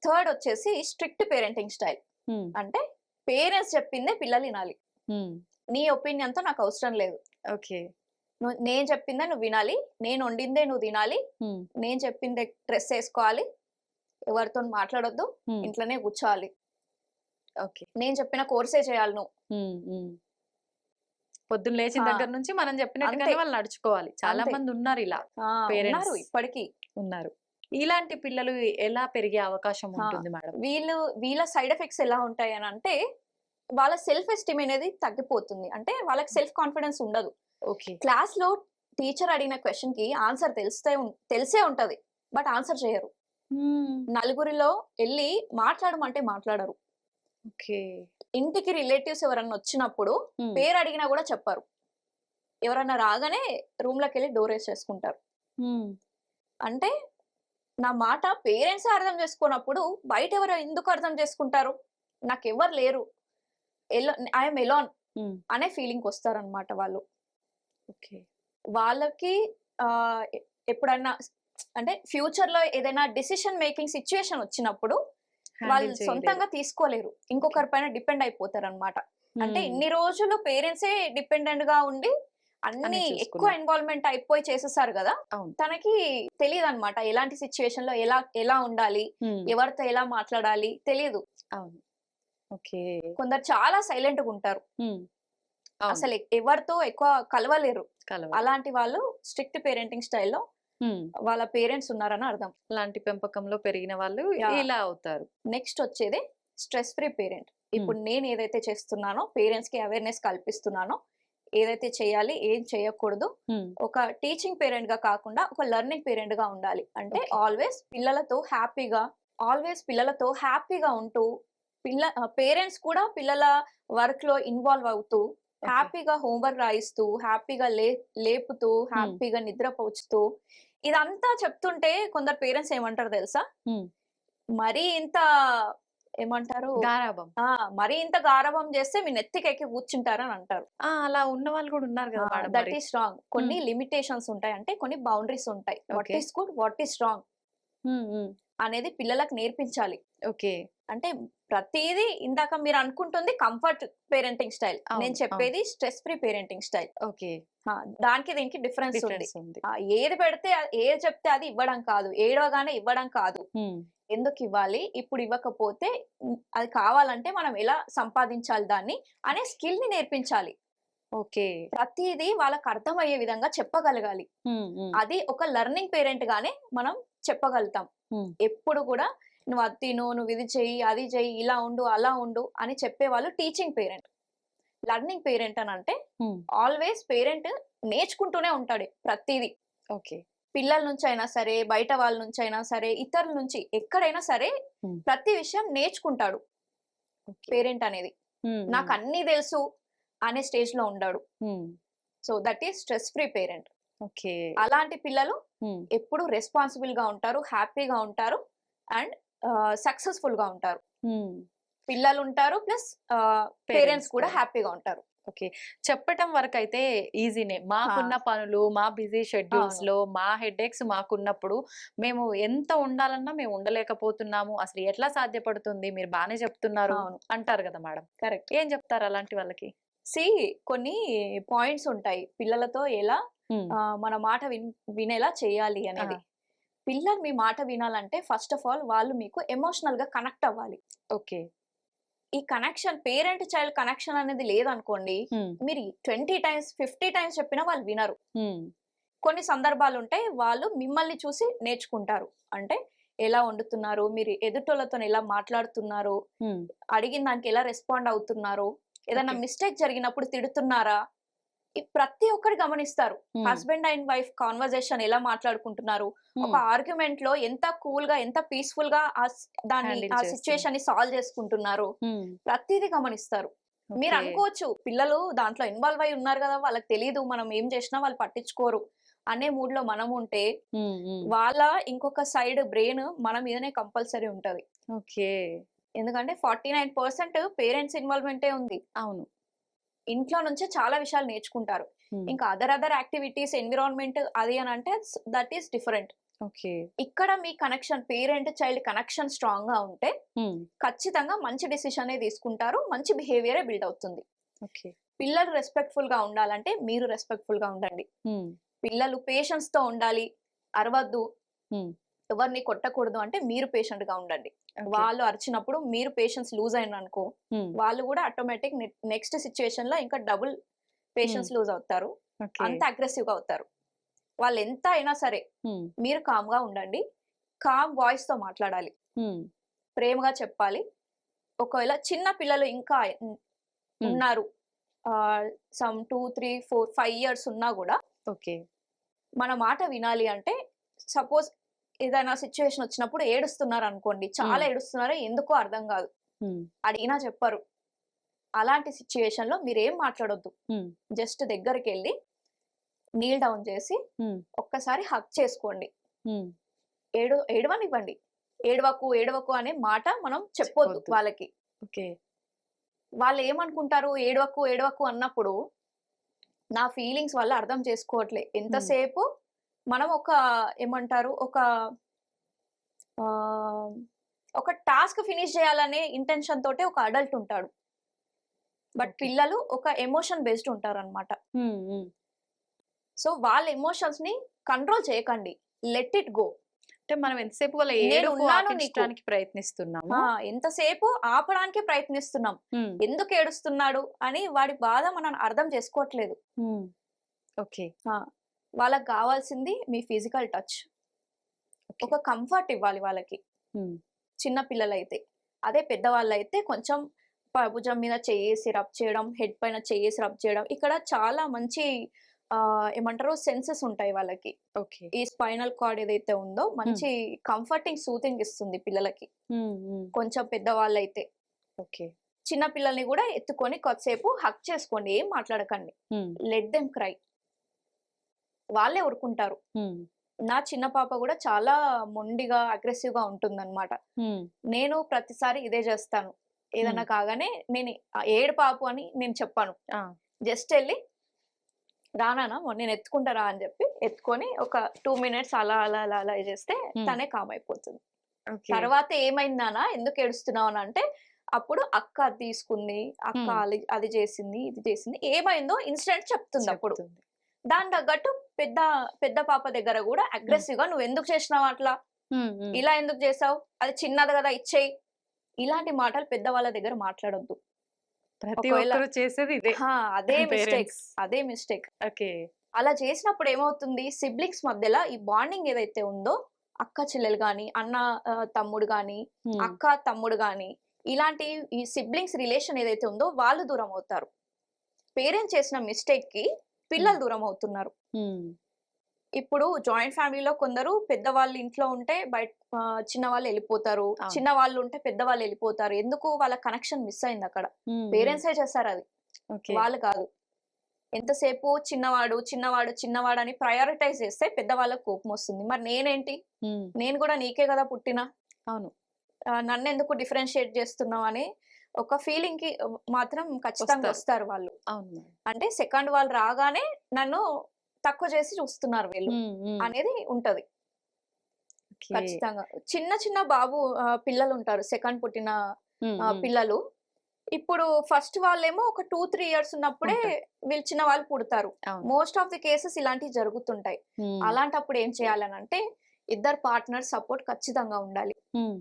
థర్డ్ ఒచ్చేసి స్ట్రిక్ట్ పేరెంటింగ్ స్టైల్. హ్మ్. అంటే పేరెంట్స్ చెప్పిందే పిల్లలినాలి. హ్మ్. నీ ఒపీనియన్‌తో నాకవసరం లేదు. ఓకే. నేను చెప్పిందే నువ్వు వినాలి. నేను వండిందే నువ్వు తినాలి. హ్మ్. నేను చెప్పిందే డ్రెస్ ఏసుకోవాలి. ఎవరితోని మాట్లాడొద్దు. హ్మ్. ఇంట్లోనే కూర్చోవాలి. ఓకే. నేను చెప్పిన కోర్సే చేయాలి నువ్వు. హ్మ్. హ్మ్. పొద్దున్న లేచిన ఆ! దగ్గర నుంచి మనం అంతే. చెప్పినట్టుగానే వాళ్ళు నడుచుకోవాలి. చాలా అంతే. మందున్నారిలా ఉన్నారు పేరెంట్స్ ఇప్పటికి. ఉన్నారు. ఇలాంటి పిల్లలు ఎలా పెరిగే అవకాశం ఆ! ఉంటుంది మేడం? వీళ్ళ సైడ్ ఎఫెక్ట్స్ ఎలా ఉంటాయనంటే, వాళ్ళ సెల్ఫ్ ఎస్టీమ్ అనేది తగ్గిపోతుంది. అంటే వాళ్ళకి సెల్ఫ్ కాన్ఫిడెన్స్ ఉండదు. ఓకే. క్లాస్‌లో టీచర్ అడిగిన క్వెషన్‌కి ఆన్సర్ తెలిసే ఉంటది. బట్ ఆన్సర్ చేయరు. హ్మ్. నలుగురిలో ఎళ్లి మాట్లాడమంటే మాట్లాడరు. ఓకే. ఇంటికి రిలేటివ్స్ ఎవరన్నా వచ్చినప్పుడు హ్మ్. పేరు అడిగినా గూడా చెప్పరు. ఎవరన్నా రాగానే రూమ్‌లోకెళ్ళి డోరేసేసుకుంటారు. హ్మ్. అంటే నా మాట పేరెంట్సే అర్థం చేసుకోనప్పుడు బయటెవరు ఎందుకు అర్థం చేసుకుంటారు? నాకెవ్వరు లేరు. ఐ యామ్ ఎలోన్ హ్మ్. అనే ఫీలింగ్‌కొస్తారనమాట వాళ్ళు. ఓకే. వాళ్ళకి ఆహ్, ఎ ఎప్పుడన్నా అంటే ఫ్యూచర్‌లో ఏదైనా డెసిషన్ మేకింగ్ సిట్యుయేషన్ వచ్చినప్పుడు వాళ్ళు హ్యాండిల్ చేయలేరు. సొంతంగా తీసుకోలేరు. ఓకే. ఇంకొకరి పైన డిపెండ్ అయిపోతారనమాట. అంటే హ్మ్. ఇన్ని రోజులు పేరెంట్సే డిపెండెంట్‌గా ఉండి, అన్ని ఎక్కువ చూసుకున్నారు. ఇన్వాల్వ్మెంట్ అయిపోయి చేసేసారు కదా, అవును. తనకి తెలియదు అనమాట ఎలాంటి సిచ్యుయేషన్ లో ఎలా ఎలా ఉండాలి, హ్మ్. ఎవరితో ఎలా మాట్లాడాలి తెలియదు. అవును. ఓకే. కొందరు చాలా సైలెంట్ గా ఉంటారు, హ్మ్. అవును. అసలు ఎవరితో ఎక్కువ కలవలేరు. కలవరు. అలాంటి వాళ్ళు స్ట్రిక్ట్ పేరెంటింగ్ స్టైల్లో హ్మ్. వాళ్ళ పేరెంట్స్ ఉన్నారని అర్థం. అలాంటి పెంపకంలో పెరిగిన వాళ్ళు యాహ్! ఇలా అవుతారు. నెక్స్ట్ వచ్చేది స్ట్రెస్ ఫ్రీ పేరెంట్. హ్మ్. ఇప్పుడు నేను ఏదైతే చేస్తున్నానో, పేరెంట్స్ కి అవేర్నెస్ కల్పిస్తున్నానో, ఏదైతే చేయాలి ఏం చేయకూడదు, హ్మ్. ఒక టీచింగ్ పేరెంట్ గా కాకుండా ఒక లెర్నింగ్ పేరెంట్ గా ఉండాలి. అంటే ఓకే. ఆల్వేస్ పిల్లలతో హ్యాపీగా ఉంటూ, పేరెంట్స్ కూడా పిల్లల వర్క్ లో ఇన్వాల్వ్ అవుతూ, ఓకే. హ్యాపీగా హోంవర్క్ రాయిస్తూ, హ్యాపీగా లేపుతూ, హ్మ్. హ్యాపీగా నిద్రపోచుతూ, ఇదంతా చెప్తుంటే కొందరు పేరెంట్స్ ఏమంటారు తెలుసా? హ్మ్. మరీ ఇంత ఏమంటారు? గారాబం. ఆ! మరీ ఇంత గారాబం చేస్తే మీ నెత్తికెక్కి కూర్చుంటారని అంటారు. ఆ! అలా ఉన్నవాళ్ళు కూడా ఉన్నారు గదా మేడం దట్ మరి. Is wrong. హ్మ్. కొన్ని లిమిటేషన్స్ ఉంటాయి. అంటే కొన్ని బౌండరీస్ ఉంటాయి. What okay. Is good, what is wrong హ్మ్. హ్మ్. అనేది పిల్లలకు నేర్పించాలి. ఓకే. అంటే ప్రతీదీ ఇందాక మీరు అనుకుంటుంది కంఫర్ట్ పేరెంటింగ్ స్టైల్. నేను అవును. అవును. చెప్పేది stress free parenting style. Okay. దానికి దీనికి డిఫరెన్స్ ఉంది. డిఫరెన్స్ ఉంది. ఏది పెడితే ఏది చెప్తే అది ఇవ్వడం కాదు. ఏడవగానే ఇవ్వడం కాదు. హ్మ్. ఎందుకివ్వాలి? ఇప్పుడు ఇవ్వకపోతే అది కావాలంటే మనం ఎలా సంపాదించాలి దాన్ని అనే స్కిల్‌ని నేర్పించాలి. ఓకే. ప్రతీదీ వాళ్ళకి అర్థమయ్యే విధంగా చెప్పగలగాలి. హ్మ్. హ్మ్. అది ఒక లెర్నింగ్ పేరెంట్ గానే మనం చెప్పగలుగుతాం. హ్మ్. ఎప్పుడు కూడా నువ్వు అది తిను, నువ్వు ఇది చెయ్యి, అది చెయ్యి, ఇలా ఉండు, అలా ఉండు అని చెప్పేవాళ్ళు టీచింగ్ పేరెంట్. లెర్నింగ్ పేరెంట్ అనంటే హ్మ్. ఆల్వేస్ పేరెంట్ నేర్చుకుంటూనే ఉంటాడు ప్రతీదీ. ఓకే. పిల్లల నుంచైనా సరే, బయట వాళ్ళ నుంచైనా సరే, ఇతరుల నుంచి ఎక్కడైనా సరే హ్మ్. ప్రతి విషయం నేర్చుకుంటాడు ఓకే. పేరెంట్ అనేది. హ్మ్. హ్మ్. నాకన్నీ తెలుసు అనే స్టేజ్‌లో ఉండడు. హ్మ్. So, that is stress free parent. Okay. అలాంటి పిల్లలు హ్మ్. ఎప్పుడు రెస్పాన్సిబుల్‌గా ఉంటారు, హ్యాపీగా ఉంటారు అండ్ సక్సెస్‌ఫుల్‌గా ఉంటారు. హ్మ్. పిల్లలుంటారు ప్లస్ పేరెంట్స్ పేరెంట్స్ కూడా కూడా. హ్యాపీగా ఉంటారు. ఓకే. చెప్పటం వరకైతే ఈజీనే. ఆ! మాకున్న పనులు, మా బిజీ అవును. షెడ్యూల్స్‌లో, మా హెడేక్స్ మాకున్నప్పుడు, మేము ఎంత ఉండాలన్నా మేము ఉండలేకపోతున్నాము. అసలు ఎట్లా సాధ్యపడుతుంది? మీరు బానే చెప్తున్నారు అవును. అంటారు గదా మేడం. కరెక్ట్. ఏం చెప్తారు అలాంటి వాళ్ళకి? సీ కొన్ని పాయింట్స్ ఉంటాయి. పిల్లలతో ఎలా హ్మ్. మన మాట వినేలా చేయాలి ఆ! అనేది. పిల్లలు మీ మాట వినాలంటే ఫస్ట్ ఆఫ్ ఆల్ వాళ్ళు మీకు ఎమోషనల్‌గా కనెక్ట్ అవ్వాలి. ఓకే. ఈ కనెక్షన్ పేరెంట్ చైల్డ్ కనెక్షన్ అనేది లేదనుకోండి, హ్మ్. మీరు 20 టైమ్స్, 50 టైమ్స్ చెప్పినా వాళ్ళు వినరు. హ్మ్. కొన్ని సందర్భాలుంటాయి వాళ్ళు మిమ్మల్ని చూసి నేర్చుకుంటారు. అంటే ఎలా వండుతున్నారు? మీరు ఎదుటోళ్ళతోని ఎలా మాట్లాడుతున్నారు? హ్మ్. అడిగిన దానికి ఎలా రెస్పాండ్ అవుతున్నారు? ఏదన్నా ఓకే. మిస్టేక్ జరిగినప్పుడు తిడుతున్నారా? ఈ ప్రతి ఒక్కటి గమనిస్తారు. హ్మ్. హస్బెండ్ అండ్ వైఫ్ కాన్వర్జేషన్ ఎలా మాట్లాడుకుంటున్నారు? ఒక హ్మ్. ఆర్గ్యుమెంట్‌లో ఎంత కూల్‌గా, ఎంత పీస్‌ఫుల్‌గా హ్యాండిల్ ఆ చేస్తుంది. సిట్యుయేషన్‌ని సాల్వ్ చేసుకుంటున్నారు. హ్మ్. ప్రతీదీ గమనిస్తారు. ఓకే. మీరనుకోవచ్చు పిల్లలు దాంట్లో ఇన్వాల్వ్ అయ్యి ఉన్నారు గదా! వాళ్ళకి తెలీదు. మనం ఏం చేసినా వాళ్ళు పట్టించుకోరు అనే మూడ్‌లో మనముంటే, హ్మ్. హ్మ్. వాళ్ళ ఇంకొక సైడ్ బ్రెయిన్ మన మీదనే కంపల్సరీ ఉంటది. ఓకే. ఎందుకంటే 49% పేరెంట్స్ ఇన్వాల్వ్‌మెంటే ఉంది. అవును. ఇంట్లో నుంచే చాలా విషయాలు నేర్చుకుంటారు. హ్మ్. ఇంకా అదర్ యాక్టివిటీస్, ఎన్విరాన్మెంట్ అది అనంటే దట్ ఈస్ డిఫరెంట్. ఓకే. ఇక్కడ మీ కనెక్షన్ పేరెంట్ చైల్డ్ కనెక్షన్ స్ట్రాంగ్‌గా ఉంటే హ్మ్. ఖచ్చితంగా మంచి డెసిషనే తీసుకుంటారు. మంచి బిహేవియరే బిల్డ్ అవుతుంది. ఓకే. పిల్లలు రెస్పెక్ట్‌ఫుల్‌గా ఉండాలంటే మీరు రెస్పెక్ట్‌ఫుల్‌గా ఉండండి. హ్మ్. పిల్లలు పేషెన్స్‌తో ఉండాలి, అరవద్దు, హ్మ్. ఎవరిని కొట్టకూడదు అంటే మీరు పేషెంట్‌గా ఉండండి. ఓకే. వాళ్ళు అరిచినప్పుడు మీరు పేషెన్స్ లూజ్ అయిందనుకో, హ్మ్. వాళ్ళు గూడా ఆటోమేటిక్ నెక్స్ట్ సిట్యుయేషన్‌లో ఇంకా డబుల్ హ్మ్. పేషెన్స్ లూజ్ అవుతారు. ఓకే. అంత అగ్రెసివ్‌గా అవుతారు. వాళ్ళెంత అయినా సరే హ్మ్. మీరు కామ్‌గా ఉండండి. కామ్ వాయిస్‌తో మాట్లాడాలి. హ్మ్. ప్రేమగా చెప్పాలి. ఒకవేళ చిన్న పిల్లలు ఇంకా హ్మ్. ఉన్నారు. సమ్ 2, 3, 4, 5 ఇయర్స్ ఉన్నా గూడా ఓకే. మన మాట వినాలి అంటే సపోజ్ ఏదైనా సిట్యుయేషన్ వచ్చినప్పుడు ఏడుస్తున్నారనుకోండి. చాలా హ్మ్. ఏడుస్తున్నారు. ఎందుకో అర్థం గాదు. హ్మ్. అడిగినా చెప్పరు. అలాంటి సిట్యుయేషన్‌లో మీరేం మాట్లాడొద్దు. హ్మ్. జస్ట్ దగ్గరికెళ్లి నీల్ డౌన్ చేసి హ్మ్. ఒక్కసారి హగ్ చేసుకోండి. హ్మ్. ఏడవనివ్వండి. ఏడవకు, ఏడవకు అనే మాట మనం చెప్పొద్దు చెప్పొద్దు. వాళ్ళకి. ఓకే. వాళ్ళేమనుకుంటారు ఏడవకు, ఏడవకు అన్నప్పుడు నా ఫీలింగ్స్ వాళ్ళు అర్థం చేసుకోవట్లే. హ్మ్. ఎంతసేపు మనం ఏమంటారు ఆహ్, ఒక టాస్క్ ఫినిష్ చేయాలనే ఇంటెన్షన్ తోటే ఒక అడల్ట్ ఉంటాడు. But okay. పిల్లలు ఒక ఎమోషన్ బేస్డ్ ఉంటారనమాట. హ్మ్. హ్మ్. సో వాళ్ళ ఎమోషన్స్ ని కంట్రోల్ చేయకండి, లెట్ ఇట్ గో. అంటే మనం ఎంతసేపు వాళ్ళ నేను ఏడుపు ఉన్నాను నీకు. ఆపించడానికి ప్రయత్నిస్తున్నాము. ఎంతసేపు ఆపడానికి ప్రయత్నిస్తున్నాం, హ్మ్. ఎందుకు ఏడుస్తున్నాడు అని వాడి బాధ మనం అర్థం చేసుకోవట్లేదు. హ్మ్. ఓకే. వాళ్ళకి కావాల్సింది మీ ఫిజికల్ టచ్, ఓకే. ఒక కంఫర్ట్ ఇవ్వాలి వాళ్ళకి. హ్మ్. చిన్న పిల్లలైతే. అదే పెద్దవాళ్ళైతే కొంచెం భుజం మీద చెయ్యేసి రబ్ చేయడం, హెడ్ పైన చెయ్యేసి రబ్ చేయడం. ఇక్కడ చాలా మంచి ఏమంటారు సెన్సెస్ ఉంటాయి వాళ్ళకి. ఓకే. ఈ స్పైనల్ కార్డ్ ఏదైతే ఉందో మంచి కంఫర్టింగ్, సూతింగ్ ఇస్తుంది పిల్లలకి. హ్మ్. హ్మ్. కొంచెం పెద్దవాళ్ళైతే. ఓకే. చిన్న పిల్లల్ని కూడా ఎత్తుకొని కొద్దిసేపు హగ్ చేసుకోండి, ఏం మాట్లాడకండి. హ్మ్. Let them cry. వాళ్ళే ఊరుకుంటారు. హ్మ్. నా చిన్న పాప కూడా చాలా మొండిగా, అగ్రెసివ్‌గా ఉంటుందన్నమాట. హ్మ్. నేను ప్రతిసారి ఇదే చేస్తాను. ఏదన్నా కాగానే నేను ఏడు పాపు అని నేను చెప్పను. ఆ! జస్ట్ ఎళ్లి రా నాన్న నేను ఎత్తుకుంటా రా అని చెప్పి ఎత్తుకొని ఒక 2 మినిట్స్ అలా అలా అలా అలా చేస్తే హ్మ్. తనే కామ్ అయిపోతుంది. ఓకే. తర్వాత ఏమైంది నాన్న ఎందుకు ఏడుస్తున్నావు అని అంటే, అప్పుడు అక్క అది తీసుకుంది, అక్క అది చేసింది, ఇది చేసింది, ఏమైందో ఇన్సిడెంట్ చెప్తుంది. అప్పుడు చెప్తుంది. దాని తగ్గట్టు పెద్ద పెద్ద పాప దగ్గర కూడా అగ్రెసివ్ గా నువ్వు ఎందుకు చేసినావు అట్లా, హ్మ్. హ్మ్. ఇలా ఎందుకు చేసావు, అది చిన్నది కదా ఇచ్చేయి, ఇలాంటి మాటలు పెద్దవాళ్ళ దగ్గర మాట్లాడొద్దు. ప్రతి ఒకవేళ ఒక్కరు చేసేది ఇదే. అదే మిస్టేక్, పేరెంట్స్. అదే మిస్టేక్. ఓకే. అలా చేసినప్పుడు ఏమవుతుంది, సిబ్లింగ్స్ మధ్యలో ఈ బాండింగ్ ఏదైతే ఉందో, అక్క చెల్లెలు గాని, అన్న తమ్ముడు గాని, హ్మ్. అక్క తమ్ముడు గాని, ఇలాంటి ఈ సిబ్లింగ్స్ రిలేషన్ ఏదైతే ఉందో వాళ్ళు దూరం అవుతారు. పేరెంట్స్ చేసిన మిస్టేక్ కి పిల్లలు దూరం అవుతున్నారు. హ్మ్. ఇప్పుడు జాయింట్ ఫ్యామిలీలో కొందరు పెద్దవాళ్ళు ఇంట్లో ఉంటే చిన్నవాళ్ళు వెళ్ళిపోతారు, అవును. చిన్నవాళ్ళు ఉంటే పెద్దవాళ్ళు వెళ్ళిపోతారు. ఎందుకు, వాళ్ళ కనెక్షన్ మిస్ అయింది అక్కడ. హ్మ్. పేరెంట్సే చేస్తారు అది, ఓకే. వాళ్ళు కాదు. ఎంతసేపు చిన్నవాడు చిన్నవాడు చిన్నవాడు అని ప్రయారిటైజ్ చేస్తే పెద్దవాళ్ళకి కోపం వస్తుంది. మరి నేనేంటి, హ్మ్. నేను కూడా నీకే కదా పుట్టినా, అవును. నన్నెందుకు డిఫరెన్షియేట్ చేస్తున్నావు అని ఒక ఫీలింగ్ కి మాత్రం ఖచ్చితంగా వస్తారు. వస్తారు వాళ్ళు. అవును. అంటే సెకండ్ వాళ్ళు రాగానే నన్ను తక్కువ చేసి చూస్తున్నారు వీళ్ళు హ్మ్. హ్మ్. అనేది ఉంటది ఓకే. ఖచ్చితంగా. చిన్న చిన్న బాబు పిల్లలు ఉంటారు, సెకండ్ పుట్టిన హ్మ్. హ్మ్. పిల్లలు. ఇప్పుడు ఫస్ట్ వాళ్ళేమో ఒక 2-3 ఇయర్స్ ఉన్నప్పుడే ఉంటారు. వీళ్ళు చిన్న వాళ్ళు పుడతారు. అవును. మోస్ట్ ఆఫ్ ది కేసెస్ ఇలాంటివి జరుగుతుంటాయి. హ్మ్. అలాంటప్పుడు ఏం చేయాలనంటే, ఇద్దరు పార్ట్నర్ సపోర్ట్ ఖచ్చితంగా ఉండాలి. హ్మ్.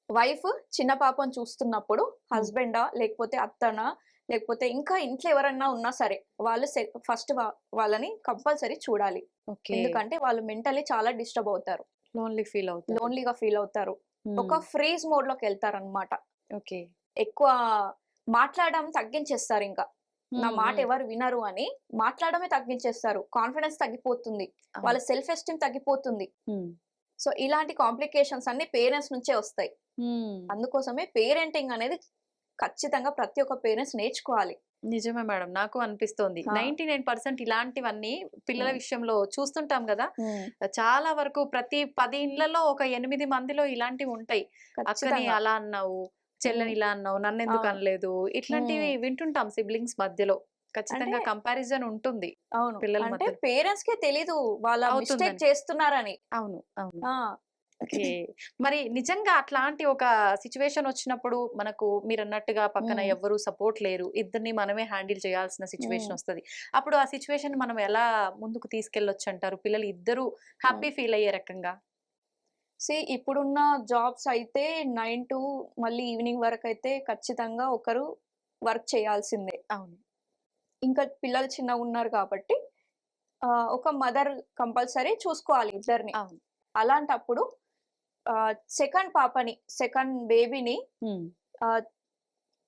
వైఫ్ చిన్న పాపను చూస్తున్నప్పుడు హస్బెండా లేకపోతే అత్తనా లేకపోతే ఇంకా ఇంట్లో ఎవరన్నా ఉన్నా సరే వాళ్ళు ఫస్ట్ వాళ్ళని కంపల్సరీ చూడాలి. ఓకే. ఎందుకంటే వాళ్ళు మెంటలీ చాలా డిస్టర్బ్ అవుతారు, లోన్లీ ఫీల్ అవుతారు. లోన్లీగా ఫీల్ అవుతారు. ఒక హ్మ్. ఫ్రీజ్ మోడ్ లోకి వెళ్తారనమాట. ఓకే. ఎక్కువ మాట్లాడడం తగ్గించేస్తారు. ఇంకా నా హ్మ్. మాట హ్మ్. ఎవరు వినరు అని మాట్లాడమే తగ్గించేస్తారు. కాన్ఫిడెన్స్ తగ్గిపోతుంది, అవును. వాళ్ళ సెల్ఫ్ ఎస్టీమ్ తగ్గిపోతుంది. హ్మ్. సో ఇలాంటి కాంప్లికేషన్స్ అన్ని పేరెంట్స్ నుంచే వస్తాయి. హ్మ్. అందుకోసమే పేరెంటింగ్ అనేది ఖచ్చితంగా ప్రతి ఒక్క పేరెంట్స్ నేర్చుకోవాలి. నిజమే మేడం. నాకు అనిపిస్తోంది. ఆ! 99% ఇలాంటివన్నీ పిల్లల హ్మ్. విషయంలో చూస్తుంటాం గదా! హ్మ్. చాలా వరకు ప్రతి 10 ఇళ్లలో ఒక 8 మందిలో ఇలాంటివుంటాయి. అక్కని ఖచ్చితంగా. అలా అన్నావు, చెల్లని హ్మ్. ఇలా అన్నావు, నన్నెందుకు అవును. అనలేదు. హ్మ్. ఇట్లాంటివి వింటుంటాం సిబ్లింగ్స్ మధ్యలో. అంటే ఖచ్చితంగా కంపారిజన్ ఉంటుంది అవును. పిల్లల అంటే మధ్యలో. పేరెంట్స్‌కే తెలీదు వాళ్ళ మిస్టేక్ అవుతుందని. చేస్తున్నారని. అవును. అవును. ఆ! ఓకే. మరి నిజంగా అట్లాంటి ఒక సిట్యుయేషన్ వచ్చినప్పుడు మనకు మీరన్నట్టుగా పక్కన హ్మ్. ఎవ్వరు సపోర్ట్ లేరు. ఇద్దరిని మనమే హ్యాండిల్ చేయాల్సిన హ్మ్. సిట్యుయేషన్ వస్తది. అప్పుడు ఆ సిట్యుయేషన్ మనం ఎలా ముందుకు తీసుకెళ్ళొచ్చంటారు? పిల్లలు ఇద్దరూ హ్మ్. హ్యాపీ ఫీల్ అయ్యే రకంగా? ఇప్పుడున్న జాబ్స్ అయితే 9 టు మళ్ళీ ఈవినింగ్ వరకైతే ఖచ్చితంగా ఒకరు వర్క్ చేయాల్సిందే. అవును. ఇంకా పిల్లలు చిన్నగున్నారు కాబట్టి ఒక మదర్ కంపల్సరీ చూసుకోవాలి ఇద్దరిని. అవును. అలాంటప్పుడు సెకండ్ పాపని, సెకండ్ బేబీని హ్మ్. ఆహ్,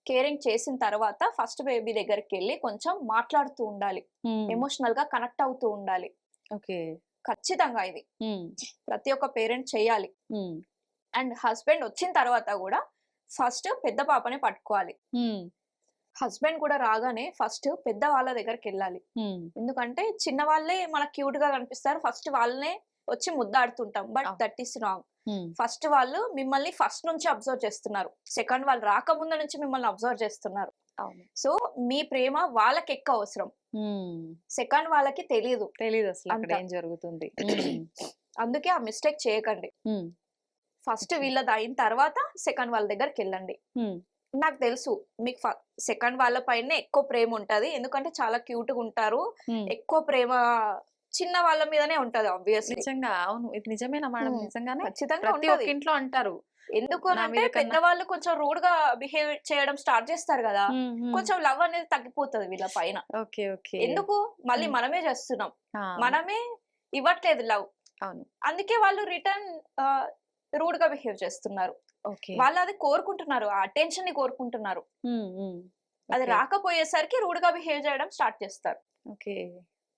కేరింగ్ చేసిన తర్వాత ఫస్ట్ బేబీ దగ్గరికెళ్ళి కొంచెం మాట్లాడుతూ ఉండాలి. హ్మ్. ఎమోషనల్‌గా కనెక్ట్ అవుతూ ఉండాలి. ఓకే. ఖచ్చితంగా ఇది హ్మ్. ప్రతి ఒక్క పేరెంట్ చేయాలి. హ్మ్. అండ్ హస్బెండ్ వచ్చిన తర్వాత గూడా ఫస్ట్ పెద్ద పాపని పట్టుకోవాలి. హ్మ్. హస్బెండ్ కూడా రాగానే ఫస్ట్ పెద్ద వాళ్ళ దగ్గరికెళ్ళాలి. హ్మ్. ఎందుకంటే చిన్న వాళ్ళే మనకు క్యూట్‌గా కనిపిస్తారు. ఫస్ట్ వాళ్ళనే వచ్చి ముద్దాడుతుంటాం. బట్ అవును. That is wrong. హ్మ్. ఫస్ట్ వాళ్ళు మిమ్మల్ని ఫస్ట్ నుంచి అబ్జర్వ్ చేస్తున్నారు. సెకండ్ వాళ్ళు రాకముందు నుంచి మిమ్మల్ని అబ్జర్వ్ చేస్తున్నారు. అవును. సో, మీ ప్రేమ వాళ్ళకెక్కువ అవసరం. హ్మ్. సెకండ్ వాళ్ళకి తెలీదు తెలీదసలు అక్కడ అంత. ఏం జరుగుతుంది. హ్మ్. అందుకే ఆ మిస్టేక్ చేయకండి. హ్మ్. First okay. వీళ్ళదయిన తర్వాత సెకండ్ వాళ్ళ దగ్గరికెళ్ళండి. హ్మ్. నాకు తెలుసు. మీకు సెకండ్ వాళ్ళ పైనే ఎక్కువ ప్రేమ ఉంటది. ఎందుకంటే చాలా క్యూట్‌గా ఉంటారు. హ్మ్. ఎక్కువ ప్రేమ చిన్న వాళ్ళ మీదనే ఉంటది ఆబ్వియస్‌లీ. నిజంగా. అవును. ఇది నిజమేనా మేడం? హ్మ్. నిజంగానే? ఖచ్చితంగా ప్రతి ఒక్క ఉంటది. ఇంట్లో అంటారు. ఎందుకు నా అనంటే మీద కన్నా పెద్దవాళ్ళు కొంచెం రూడ్‌గా బిహేవ్ చేయడం స్టార్ట్ చేస్తారు గదా! హ్మ్. హ్మ్. కొంచెం లవ్ అనేది తగ్గిపోతది వీళ్ళ పైన. ఓకే. ఓకే. ఎందుకు? మళ్ళీ హ్మ్. మనమే చేస్తున్నాం. ఆ! మనమే ఇవ్వట్లేదు లవ్. అవును. అందుకే వాళ్ళు రిటర్న్ ఆహ్, రూడ్‌గా బిహేవ్ చేస్తున్నారు. ఓకే. వాళ్ళు అది కోరుకుంటున్నారు. ఆ అటెన్షన్‌ని కోరుకుంటున్నారు. హ్మ్. హ్మ్. అది ఓకే. రాకపోయేసరికి రూడ్‌గా బిహేవ్ చేయడం స్టార్ట్ చేస్తారు. ఓకే.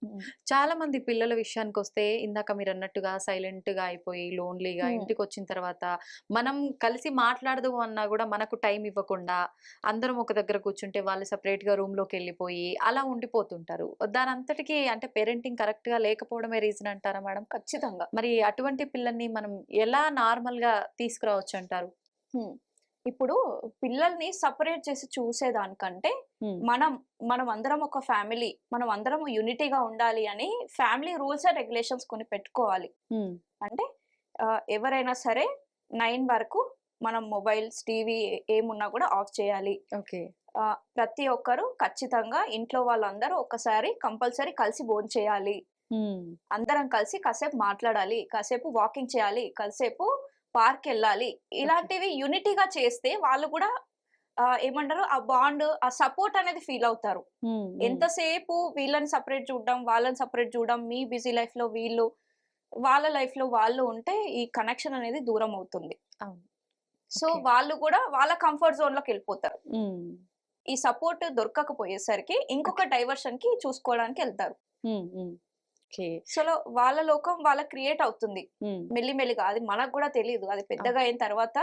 హ్మ్. చాలా మంది పిల్లల విషయానికొస్తే ఇందాక మీరన్నట్టుగా సైలెంట్‌గా అయిపోయి, లోన్‌లీగా హ్మ్. ఇంటికొచ్చిన తర్వాత మనం కలిసి మాట్లాడదాం అన్నా గూడా మనకు టైం ఇవ్వకుండా, అందరం ఒక దగ్గర కూర్చుంటే వాళ్ళు సెపరేట్‌గా రూమ్‌లోకెళ్ళిపోయి అలా ఉండిపోతుంటారు. దానంతటికి అంటే పేరెంటింగ్ కరెక్ట్‌గా లేకపోవడమే రీజన్ అంటారా మేడం? ఖచ్చితంగా. మరి అటువంటి పిల్లల్ని మనం ఎలా నార్మల్‌గా తీసుకురావచ్చంటారు? హ్మ్. ఇప్పుడు పిల్లల్ని సెపరేట్ చేసి చూసేదానికంటే, హ్మ్. మనం మనమందరం ఒక ఫ్యామిలీ. మనమందరం యూనిటీగా ఉండాలి అని ఫ్యామిలీ రూల్స్ అండ్ రెగ్యులేషన్స్ కొన్ని పెట్టుకోవాలి. హ్మ్. అంటే ఎవరైనా సరే 9 వరకు మనం మొబైల్స్, టీవీ ఏమున్నా కూడా ఆఫ్ చేయాలి. ఓకే. ప్రతి ఒక్కరు ఖచ్చితంగా ఇంట్లో వాళ్ళందరూ ఒక్కసారి కంపల్సరీ కలిసి భోంచేయాలి. హ్మ్. అందరం కలిసి కాసేపు మాట్లాడాలి. కాసేపు వాకింగ్ చేయాలి. కాసేపు పార్క్‌కెళ్ళాలి. ఓకే. ఇలాంటివి యూనిటీగా చేస్తే వాళ్ళు కూడా ఏమంటారు ఆ బాండ్, ఆ సపోర్ట్ అనేది ఫీల్ అవుతారు. హ్మ్. హ్మ్. ఎంతసేపు వీళ్ళని సెపరేట్ చూడడం, వాళ్ళని సెపరేట్ చూడడం, మీ బిజీ లైఫ్‌లో వీళ్ళు, వాళ్ళ లైఫ్‌లో వాళ్ళు ఉంటే ఈ కనెక్షన్ అనేది దూరం అవుతుంది. అవును. So, okay. వాళ్ళు కూడా వాళ్ళ కంఫర్ట్ జోన్‌లోకెళ్ళిపోతారు. హ్మ్. ఈ సపోర్ట్ దొరకకపోయేసరికి ఇంకొక ఓకే. డైవర్షన్‌కి చూసుకోవడానికెళ్తారు. హ్మ్. హ్మ్. ఓకే. వాళ్ళ లోకం వాళ్ళకి క్రియేట్ అవుతుంది. హ్మ్. మెల్లిమెల్లిగా. అది మనకు గూడా తెలీదు. అది అవును. పెద్దగా అయిన తర్వాత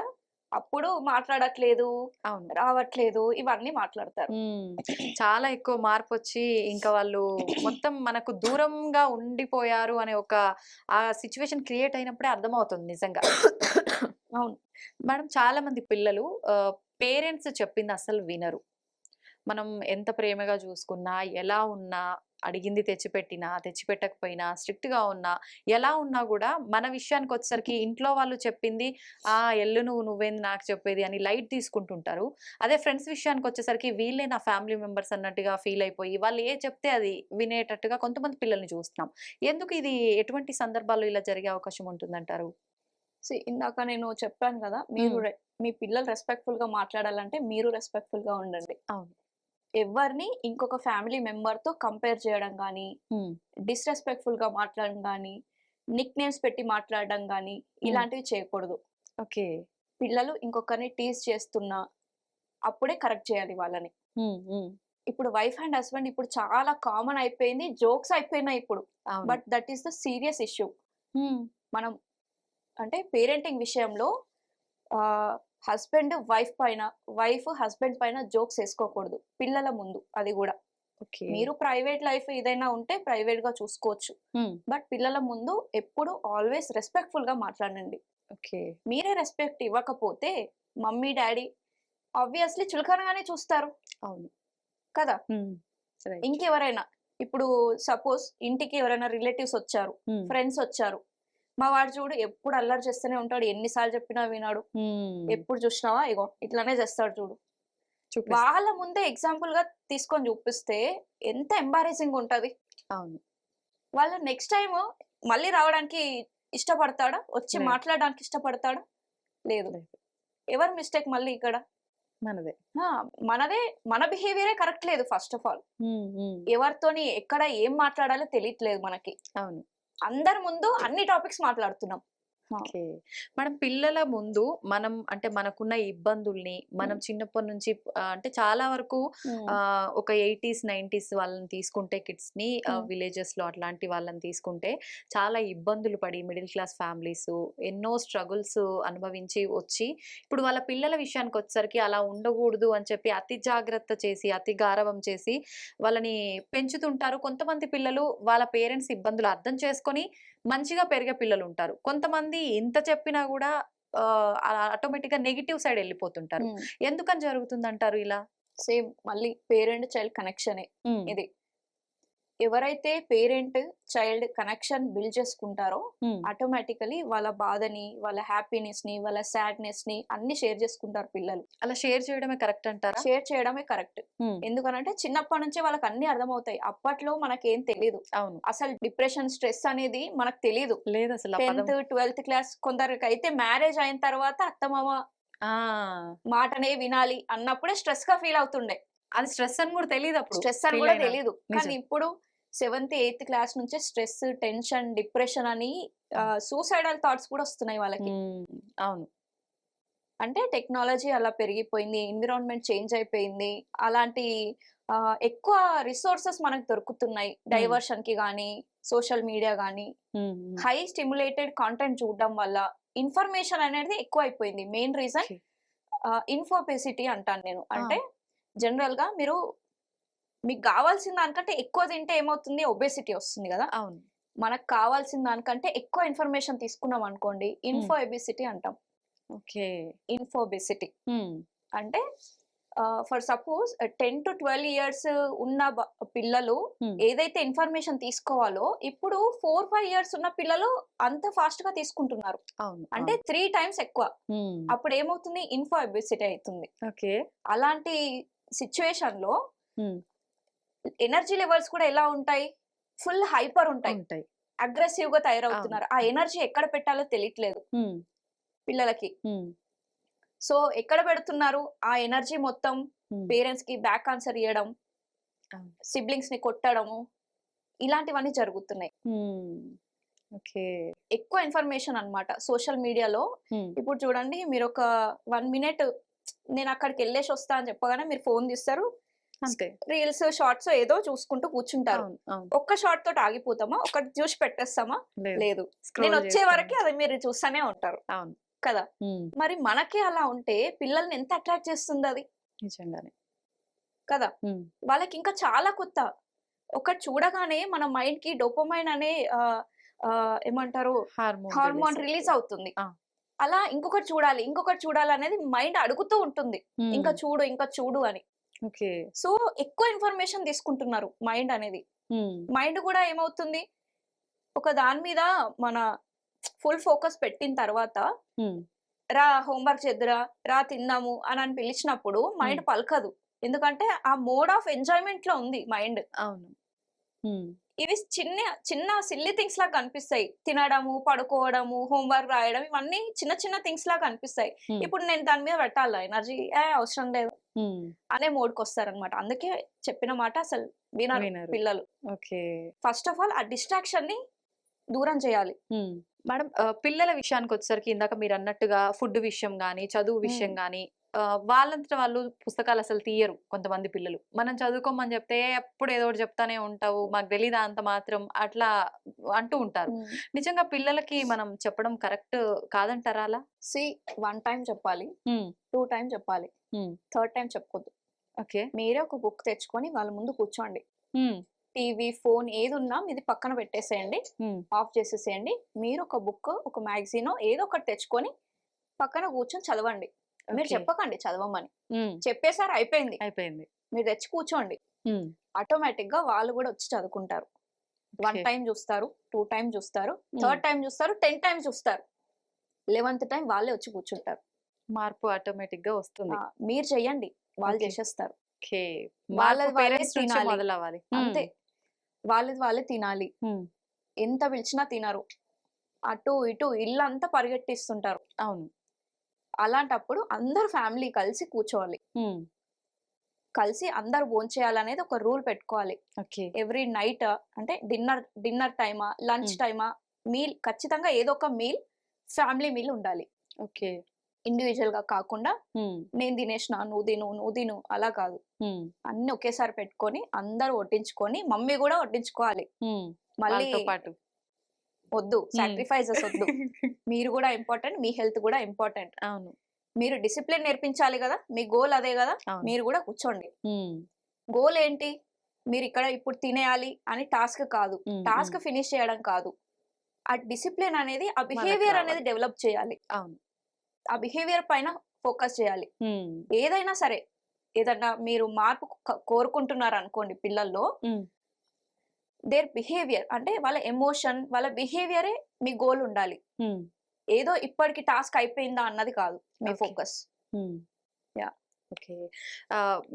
అప్పుడు మాట్లాడట్లేదు, అవును. రావట్లేదు ఇవన్నీ మాట్లాడతారు. హ్మ్. చాలా ఎక్కువ మార్పొచ్చి ఇంకా వాళ్ళు మొత్తం మనకు దూరంగా ఉండిపోయారు అనే ఒక ఆ సిట్యుయేషన్ క్రియేట్ అయినప్పుడే అర్థమవుతుంది నిజంగా. అవును. మేడం చాలా మంది పిల్లలు పేరెంట్స్ చెప్పింది అస్సలు వినరు. మనం ఎంత ప్రేమగా చూసుకున్నా, ఎలా ఉన్నా, అడిగింది తెచ్చిపెట్టినా, తెచ్చిపెట్టకపోయినా, స్ట్రిక్ట్‌గా ఉన్నా, ఎలా ఉన్నా గూడా మన విషయానికొచ్చేసరికి ఇంట్లో వాళ్ళు చెప్పింది ఎళ్ళు నువ్వు, నువ్వేంది నాకు చెప్పేది అని లైట్ తీసుకుంటుంటారు. అదే ఫ్రెండ్స్ విషయానికొచ్చేసరికి వీళ్ళే నా ఫ్యామిలీ మెంబర్స్ అన్నట్టుగా ఫీల్ అయిపోయి, వాళ్ళు ఏది చెప్తే అది వినేటట్టుగా కొంతమంది పిల్లల్ని చూస్తున్నాం. ఎందుకు ఇది ఎటువంటి సందర్భాల్లో ఇలా జరిగే అవకాశం ఉంటుందంటారు? ఇందాక నేను చెప్పాను గదా! హ్మ్. మీ పిల్లలు రెస్పెక్ట్‌ఫుల్‌గా మాట్లాడాలంటే మీరు రెస్పెక్ట్‌ఫుల్‌గా ఉండండి. అవును. ఎవ్వరిని ఇంకొక ఫ్యామిలీ మెంబర్‌తో కంపేర్ చేయడం గానీ, హ్మ్. డిస్‌రెస్పెక్ట్‌ఫుల్‌గా మాట్లాడడం గానీ, నిక్ నేమ్స్ పెట్టి మాట్లాడడం గానీ, హ్మ్. ఇలాంటివి చేయకూడదు. ఓకే. పిల్లలు ఇంకొకరిని టీజ్ చేస్తున్నా అప్పుడే కరెక్ట్ చేయాలి వాళ్ళని. హ్మ్. హ్మ్. ఇప్పుడు వైఫ్ అండ్ హస్బాండ్ ఇప్పుడు చాలా కామన్ అయిపోయింది. జోక్స్ అయిపోయినాయి ఇప్పుడు. అవును. But that is the serious issue. హ్మ్. మనం అంటే పేరెంటింగ్ విషయంలో ఆహ్, వైఫ్ హస్బాండ్ పైన జోక్స్ ఏసుకోకూడదు. పిల్లల ముందు అది గూడా. ఓకే. మీరు ప్రైవేట్ లైఫ్ ఏదైనా ఉంటే ప్రైవేట్‌గా చూసుకోవచ్చు. హ్మ్. బట్ పిల్లల ముందు ఎప్పుడు ఆల్‌వేస్ రెస్పెక్ట్‌ఫుల్‌గా మాట్లాడండి. ఓకే. మీరే రెస్పెక్ట్ ఇవ్వకపోతే మమ్మీ, డ్యాడీ ఆబ్వియస్‌లీ చులకనగానే చూస్తారు అవును. కదా! హ్మ్. రైట్. ఇంకెవరైనా ఇప్పుడు సపోజ్ ఇంటికి ఎవరైనా రిలేటివ్స్ వచ్చారు. హ్మ్. ఫ్రెండ్స్ వచ్చారు. మా వాడు చూడు ఎప్పుడు అల్లరి చేస్తూనే ఉంటాడు. ఎన్ని సార్లు చెప్పినా వినడు. హ్మ్. ఎప్పుడు చూసినావా ఇగో ఇట్లనే చేస్తాడు చూడు. చూపిస్తా. వాళ్ళ ముందే ఎగ్జాంపుల్‌గా తీసుకొని చూపిస్తే ఎంత ఎంబారసింగ్ ఉంటది. అవును. వాళ్ళు నెక్స్ట్ టైము మళ్ళీ రావడానికి ఇష్టపడతాడా? వచ్చి లేదు. మాట్లాడడానికి ఇష్టపడతాడా? లేదు. లేదు. ఎవరి మిస్టేక్ మళ్ళీ ఇక్కడ? మనదే. ఆ! మనదే మన బిహేవియరే కరెక్ట్ లేదు ఫస్ట్ ఆఫ్ ఆల్. హ్మ్. హ్మ్. ఎవరితోని ఎక్కడ ఏం మాట్లాడాలో తెలియట్లేదు మనకి. అవును. అందరి ముందు అన్ని టాపిక్స్ మాట్లాడుతున్నాం. ఆ! ఓకే. మనం పిల్లల ముందు మనం అంటే మనకున్న ఇబ్బందుల్ని మనం హ్మ్. చిన్నప్పటి నుంచి అంటే చాలా వరకు హ్మ్. ఒక 80స్, 90స్ వాళ్ళని తీసుకుంటే కిడ్స్‌ని హ్మ్. విలేజెస్‌లో అట్లాంటి వాళ్ళని తీసుకుంటే చాలా ఇబ్బందులు పడి మిడిల్ క్లాస్ ఫ్యామిలీసు ఎన్నో స్ట్రగుల్స్ అనుభవించి వచ్చి ఇప్పుడు వాళ్ళ పిల్లల విషయానికొచ్చేసరికి అలా ఉండకూడదు అని చెప్పి అతి జాగ్రత్త చేసి, అతి గారాబం చేసి వాళ్ళని పెంచుతుంటారు. కొంతమంది పిల్లలు వాళ్ళ పేరెంట్స్ ఇబ్బందులు అర్థం చేసుకొని మంచిగా పెరిగే పిల్లలుంటారు. కొంతమంది ఇంత చెప్పినా గూడా ఆటోమేటిక్‌గా నెగెటివ్ సైడ్ ఎళ్ళిపోతుంటారు. హ్మ్. ఎందుకని జరుగుతుందంటారు ఇలా? సేమ్ మళ్ళీ పేరెంట్ చైల్డ్ కనెక్షనే హ్మ్. ఇది. ఎవరైతే పేరెంట్ చైల్డ్ కనెక్షన్ బిల్డ్ చేసుకుంటారో హ్మ్. ఆటోమేటికలీ వాళ్ళ బాధని, వాళ్ళ హ్యాపీనెస్ ని, వాళ్ళ సాడ్నెస్ ని అన్ని షేర్ చేసుకుంటారు పిల్లలు. అలా షేర్ చేయడమే కరెక్ట్ అంటారా? షేర్ చేయడమే కరెక్ట్. హ్మ్. ఎందుకనంటే చిన్నప్పటి నుంచే వాళ్ళకి అన్ని అర్థమవుతాయి. అప్పట్లో మనకేం తెలీదు. అవును. అసలు డిప్రెషన్, స్ట్రెస్ అనేది మనకు తెలీదు. లేదసలు ఆ పదం. 10th, 12th క్లాస్ కొందరికైతే మ్యారేజ్ అయిన తర్వాత అత్తమామ ఆ! మాటనే వినాలి అన్నప్పుడే స్ట్రెస్ గా ఫీల్ అవుతుండే. అది స్ట్రెస్ అని కూడా తెలీదప్పుడు. స్ట్రెస్ అని ఫీల్ కూడా అయినా. తెలీదు. కానీ నిజం. ఇప్పుడు 7th, 8th క్లాస్ నుంచే స్ట్రెస్, టెన్షన్, డిప్రెషన్ అని సూసైడల్ థాట్స్ కూడా వస్తున్నాయి వాళ్ళకి. హ్మ్. అవును. అంటే టెక్నాలజీ అలా పెరిగిపోయింది. ఎన్విరాన్మెంట్ చేంజ్ అయిపోయింది. అలాంటి ఎక్కువ రిసోర్సెస్ మనకు దొరుకుతున్నాయి. డైవర్షన్‌కి గానీ, సోషల్ మీడియా గానీ, హ్మ్. హ్మ్. హై స్టిమ్యులేటెడ్ కంటెంట్ చూడడం వల్ల ఇన్ఫర్మేషన్ అనేది ఎక్కువైపోయింది. Main reason okay. ఇన్ఫోబెసిటీ అంటాను నేను. ఆ! అంటే జనరల్‌గా మీకు గావాల్సిన దానికంటే ఎక్కువ తింటే ఏమవుతుంది? ఒబేసిటీ వస్తుంది గదా! అవును. మనకు కావాల్సిన దానికంటే ఎక్కువ ఇన్ఫర్మేషన్ తీసుకున్నాం అనుకోండి, హ్మ్. ఇన్ఫోఎబిసిటీ అంటాం. ఓకే. ఇన్ఫోబెసిటీ హ్మ్. అంటే ఫర్ సపోజ్ 10-12 ఇయర్స్ ఉన్న పిల్లలు హ్మ్. ఏదైతే ఇన్ఫర్మేషన్ తీసుకోవాలో, ఇప్పుడు 4-5 ఇయర్స్ ఉన్న పిల్లలు అంత ఫాస్ట్‌గా తీసుకుంటున్నారు. అవును. అంటే అవును. 3 టైమ్స్ ఎక్కువ. హ్మ్. అప్పుడేమవుతుంది? ఇన్ఫోఎబిసిటీ అయితుంది. ఓకే. అలాంటి సిట్యుయేషన్‌లో హ్మ్. ఎనర్జీ లెవెల్స్ కూడా ఎలా ఉంటాయి? ఫుల్ హైపర్ ఉంటాయి. ఉంటాయి. అగ్రెసివ్‌గా అవును. తయారవుతున్నారు. ఆ ఎనర్జీ ఎక్కడ పెట్టాలో తెలియట్లేదు హ్మ్. పిల్లలకి. హ్మ్. సో, ఎక్కడ పెడుతున్నారు? ఆ ఎనర్జీ మొత్తం హ్మ్. పేరెంట్స్‌కి బ్యాక్ ఆన్సర్ ఇయ్యడం, అవును. సిబ్లింగ్స్‌ని కొట్టడము, ఇలాంటివన్నీ జరుగుతున్నాయి. హ్మ్. ఓకే. ఎక్కువ ఇన్ఫర్మేషన్ అన్నమాట. సోషల్ మీడియాలో హ్మ్. ఇప్పుడు చూడండి మీరొక 1 మినిట్ నేనక్కడికెళ్ళేసొస్తా అని చెప్పగానే మీరు ఫోను తీస్తారు. అంతే. రీల్స్, షార్ట్స్ ఏదో చూసుకుంటూ కూర్చుంటారు. అవును. అవును. ఒక్క షాట్ తోటి ఆగిపోతామా? ఒకటి చూసి పెట్టేస్తామా? లేదు. లేదు. స్క్రోల్ నేనొచ్చే చేస్తాను. వరకి అది మీరు చూస్తూనే ఉంటారు. అవును. కదా! హ్మ్. మరి మనకే అలా ఉంటే పిల్లల్ని ఎంత అట్రాక్ట్ చేస్తుందది? నిజంగానే. కదా! హ్మ్. వాళ్ళకింకా చాలా కొత్త. ఒకటి చూడగానే మన మైండ్‌కి డోపమైన్ అనే ఆహ్, ఆహ్, ఏమంటారు హార్మోన్ రిలీజ్ హార్మోన్ రిలీజ్ అవుతది. అవుతుంది. ఆ! అలా ఇంకొకటి చూడాలి, ఇంకొకటి చూడాలనేది మైండ్ అడుగుతూ ఉంటుంది. హ్మ్. ఇంకా చూడు, ఇంకా చూడు అని. ఓకే. సో, ఎక్కువ ఇన్ఫర్మేషన్ తీసుకుంటున్నారు మైండ్ అనేది. హ్మ్. మైండ్ గూడా ఏమవుతుంది, ఒక దాని మీద మన ఫుల్ ఫోకస్ పెట్టిన తర్వాత, హ్మ్. "రా హోంవర్క్ చేద్దురా, రా తిందాము" అని పిలిచినప్పుడు హ్మ్. మైండ్ పలకదు. ఎందుకంటే, ఆ మోడ్ ఆఫ్ ఎంజాయ్‌మెంట్‌లో ఉంది మైండ్. అవును. హ్మ్. ఇవి చిన్న చిన్న సిల్లీ థింగ్స్ లాగా కనిపిస్తాయి. తినడము, పడుకోవడము, హోంవర్క్ రాయడం ఇవన్నీ చిన్న చిన్న థింగ్స్ లాగా కనిపిస్తాయి. హ్మ్. ఇప్పుడు నేను దాని మీద పెట్టాలా ఎనర్జీ? అవసరం లేదు హ్మ్. అనే మోడ్‌కొస్తారనమాట. అందుకే చెప్పిన మాట అసలు వినరు వినరు. పిల్లలు. ఓకే. ఫస్ట్ ఆఫ్ ఆల్ ఆ డిస్ట్రాక్షన్‌ని దూరం చేయాలి. హ్మ్. మేడం పిల్లల విషయానికొచ్చేసరికి ఇందాక మీరన్నట్టుగా ఫుడ్ విషయం గాని, చదువు హ్మ్. విషయం గాని వాళ్ళంతట వాళ్ళు పుస్తకాలసలు తీయరు కొంతమంది పిల్లలు. మనం చదువుకోమని చెప్తే ఎప్పుడు ఏదో ఒకటి చెప్తానే ఉంటావు. మాకు తెలీదా అంత మాత్రం అట్లా అంటూ ఉంటారు. హ్మ్. నిజంగా పిల్లలకి మనం చెప్పడం కరెక్ట్ కాదంటారా అలా? సీ 1 టైమ్ చెప్పాలి. హ్మ్. 2 టైమ్ చెప్పాలి. హ్మ్. థర్డ్ టైమ్ చెప్పొద్దు. ఓకే. మీరే ఒక బుక్ తెచ్చుకొని వాళ్ళ ముందు కూర్చోండి. హ్మ్. టీవీ, ఫోన్ ఏదున్నా మీది పక్కన పెట్టేసేయండి. హ్మ్. ఆఫ్ చేసేసేయండి. మీరు ఒక బుక్, ఒక మ్యాగజైనో ఏదో ఒకటి తెచ్చుకొని పక్కన కూర్చొని చదవండి. మీరు ఓకే. చెప్పకండి చదవమని. హ్మ్. చెప్పేసారు అయిపోయింది. అయిపోయింది. మీరు తెచ్చి కూర్చోండి. హ్మ్. ఆటోమేటిక్‌గా వాళ్ళు గూడా వచ్చి చదువుకుంటారు. 1 ఓకే. టైమ్ చూస్తారు, 2 టైమ్ చూస్తారు, హ్మ్. థర్డ్ టైమ్ చూస్తారు, 10 టైమ్స్ చూస్తారు. 11థ్ టైమ్ వాళ్ళే వచ్చి కూర్చుంటారు. మార్పు ఆటోమేటిక్‌గా వస్తుంది. మీరు చెయ్యండి. వాళ్ళు ఓకే. చేసేస్తారు. ఓకే. మార్పు వాళ్ళది వాళ్ళే పేరెంట్స్ నుంచే తినాలి. మొదలవ్వాలి. హ్మ్. అంతే. వాళ్ళది వాళ్ళే తినాలి. హ్మ్. ఎంత పిలిచినా తినరు. అటు ఇటు ఇల్లంతా పరిగెట్టిస్తుంటారు. అవును. అలాంటప్పుడు అందరూ ఫ్యామిలీ కలిసి కూర్చోవాలి. హ్మ్. కలిసి అందరూ భోంచేయాలనేది ఒక రూల్ పెట్టుకోవాలి. ఓకే. ఎవ్రీ నైట్ అంటే డిన్నర్ టైమా, లంచ్ హ్మ్. టైమా, మీల్ ఖచ్చితంగా ఏదో ఒక మీల్ ఫ్యామిలీ మీల్ ఉండాలి. ఓకే. ఇండివిడ్యుయల్‌గా కాకుండా హ్మ్. నేను తినేషినా, నువ్వు తిను అలా కాదు. హ్మ్. అన్నీ ఒకేసారి పెట్టుకొని అందరూ వడ్డించుకొని మమ్మీ గూడా వడ్డించుకోవాలి. హ్మ్. మళ్ళీ వాళ్ళతో పాటు. వద్దు. హ్మ్. సాక్రిఫైజెస్ వద్దు. మీరు గూడా ఇంపార్టెంట్. మీ హెల్త్ గూడా ఇంపార్టెంట్. అవును. మీరు డిసిప్లిన్ నేర్పించాలి గదా! మీ గోల్ అదే గదా! అవును. మీరు గూడా కూర్చోండి. హ్మ్. గోల్ ఏంటి? మీరిక్కడ ఇప్పుడు తినేయాలి అని టాస్క్ కాదు. హ్మ్. హ్మ్. టాస్క్ ఫినిష్ చేయడం కాదు. ఆ డిసిప్లిన్ అనేది, ఆ వాళ్ళకి బిహేవియర్ అనేది రావాలి. డెవలప్ చేయాలి. అవును. ఆ బిహేవియర్ పైన ఫోకస్ చేయాలి. హ్మ్. ఏదైనా సరే, ఏదన్నా మీరు మార్పు కోరుకుంటున్నారనుకోండి పిల్లల్లో, హ్మ్. దేర్ బిహేవియర్ అంటే వాళ్ళ ఎమోషన్, వాళ్ళ బిహేవియరే మీ గోల్ ఉండాలి. ఏదో ఇప్పటికి టాస్క్ అయిపోయిందా అన్నది కాదు మీ ఓకే. ఫోకస్. యాహ్! ఓకే.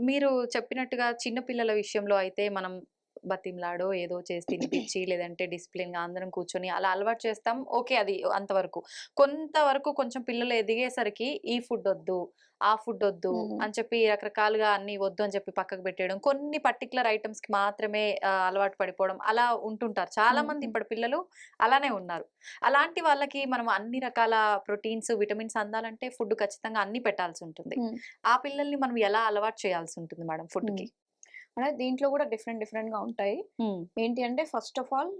మీరు చెప్పినట్టుగా చిన్న పిల్లల విషయంలో అయితే మనం బతిమలాడో ఏదో చేసి తినిపిచ్చి లేదంటే డిసిప్లిన్‌గా అందరం కూర్చొని అలా అలవాటు చేస్తాం. ఓకే. అది అంతవరకు. కొంతవరకు కొంచెం పిల్లలు ఎదిగేసరికి ఈ ఫుడ్డొద్దు, ఆ ఫుడ్డొద్దు హ్మ్. అని చెప్పి రకరకాలుగా అన్నీ వద్దు అని చెప్పి పక్కకు పెట్టేయడం. కొన్ని పర్టిక్యులర్ ఐటెమ్స్‌కి మాత్రమే అలవాటు పడిపోవడం అలా ఉంటుంటారు. చాలా హ్మ్. మంది హ్మ్. ఇప్పటి పిల్లలు అలానే ఉన్నారు. అలాంటి వాళ్ళకి మనం అన్ని రకాల ప్రోటీన్స్, విటమిన్స్ అందాలంటే ఫుడ్ ఖచ్చితంగా అన్నీ పెట్టాల్సుంటుంది. హ్మ్. ఆ పిల్లల్ని మనం ఎలా అలవాటు చేయాల్సుంటుంది మేడం హ్మ్. ఫుడ్‌కి? అంటే దీంట్లో కూడా డిఫరెంట్‌గా ఉంటాయి. హ్మ్. ఏంటి అంటే ఫస్ట్ ఆఫ్ ఆల్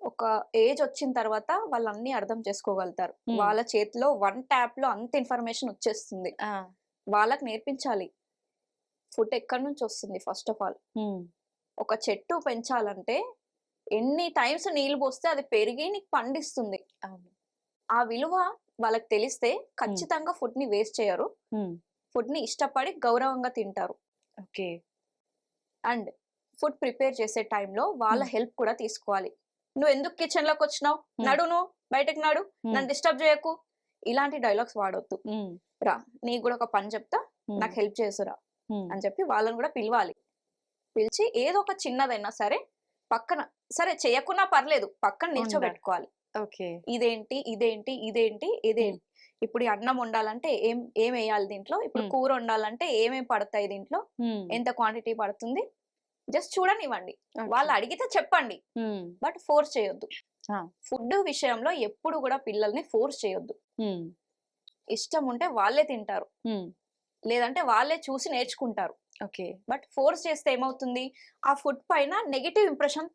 ఒక ఏజ్ వచ్చిన తర్వాత వాళ్ళన్నీ అర్థం చేసుకోగలుగుతారు. హ్మ్. వాళ్ళ చేతిలో వన్ ట్యాప్‌లో అంత ఇన్ఫర్మేషన్ వచ్చేస్తుంది. ఆ! వాళ్ళకి నేర్పించాలి. ఫుడ్ ఎక్కడి నుంచి వస్తుంది ఫస్ట్ ఆఫ్ ఆల్. హ్మ్. ఒక చెట్టు పెంచాలంటే ఎన్ని టైమ్స్ నీళ్లు పోస్తే అది పెరిగి నీకు పండిస్తుంది. అవును. ఆ విలువ వాళ్ళకి తెలిస్తే హ్మ్. ఖచ్చితంగా ఫుడ్‌ని వేస్ట్ చేయరు. హ్మ్. ఫుడ్‌ని ఇష్టపడి గౌరవంగా తింటారు. ఓకే. అండ్ ఫుడ్ ప్రిపేర్ చేసే టైంలో వాళ్ళ హ్మ్. హెల్ప్ కూడా తీసుకోవాలి. "నువ్వెందుకు కిచెన్‌లోకొచ్చినావు? హ్మ్. నడు నువ్వు, బయటకి నడు. హ్మ్. నన్ను డిస్టర్బ్ చేయకు." ఇలాంటి డైలాగ్స్ వాడొద్దు. హ్మ్. "రా, నీకు గూడా ఒక పని చెప్తా. హ్మ్. నాకు హెల్ప్ చేసురా" హ్మ్. అని చెప్పి వాళ్ళని గూడా పిలవాలి. పిలిచి ఏదో ఒక చిన్నదైనా సరే పక్కన సరే చేయకున్నా పర్లేదు. పక్కన ఉండాలి. నిల్చోబెట్టుకోవాలి. ఓకే. ఇదేంటి? ఇదేంటి? ఇదేంటి? హ్మ్. ఇదేంటి? ఇప్పుడు ఈ అన్నం వండాలంటే ఏమెయ్యాలి దీంట్లో? ఇప్పుడు హ్మ్. కూర వండాలంటే ఏమేం పడతాయి దీంట్లో? హ్మ్. ఎంత క్వాంటిటీ పడుతుంది? జస్ట్ చూడనివ్వండి. ఓకే. వాళ్ళు అడిగితే చెప్పండి. హ్మ్. బట్ ఫోర్స్ చేయొద్దు. ఆ! ఫుడ్ విషయంలో ఎప్పుడు గూడా పిల్లల్ని ఫోర్స్ చేయొద్దు. హ్మ్. ఇష్టం ఉంటే వాళ్ళే తింటారు. హ్మ్. లేదంటే వాళ్ళే చూసి నేర్చుకుంటారు. ఓకే. బట్ ఫోర్స్ చేస్తే ఏమవుతుంది? ఆ ఫుడ్ పైన నెగెటివ్ ఇంప్రెషన్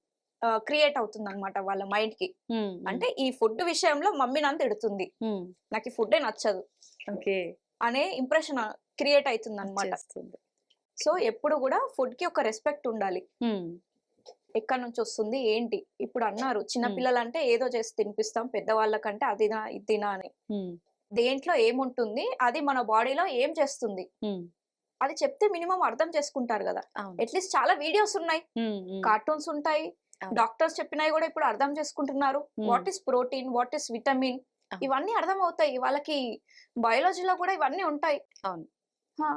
క్రియేట్ అవుతుందన్నమాట వాళ్ళ మైండ్‌కి. హ్మ్. హ్మ్. అంటే ఈ ఫుడ్ విషయంలో మమ్మీ నన్ను తిడుతుంది. హ్మ్. నాకు ఈ ఫుడ్డే నచ్చదు ఓకే. అనే ఇంప్రెషన్ క్రియేట్ అయితుందన్నమాట. వచ్చేస్తుంది. సో, ఎప్పుడు గూడా ఫుడ్‌కి ఒక రెస్పెక్ట్ ఉండాలి. హ్మ్. ఎక్కడి నుంచొస్తుంది? ఏంటి? ఇప్పుడు అన్నారు చిన్న హ్మ్. పిల్లలంటే ఏదో చేసి తినిపిస్తాం. పెద్దవాళ్ళకంటే అది తినా, ఇది తినా అని. హ్మ్. దేంట్లో ఏముంటుంది? అది మన బాడీలో ఏం చేస్తుంది? హ్మ్. అది చెప్తే మినిమమ్ అర్థం చేసుకుంటారు గదా! అవును. అట్‌లీస్ట్ చాలా వీడియోస్ ఉన్నాయి. హ్మ్. హ్మ్. కార్టూన్స్ ఉంటాయి. అవును. డాక్టర్స్ చెప్పినయి గూడా ఇప్పుడు అర్థం చేసుకుంటున్నారు. హ్మ్. What is protein? What is vitamin? అవును. ఇవన్నీ అర్థమవుతాయి. వాళ్ళకి బయాలజీలో గూడా ఇవన్నీ ఉంటాయి. అవును. ఆ!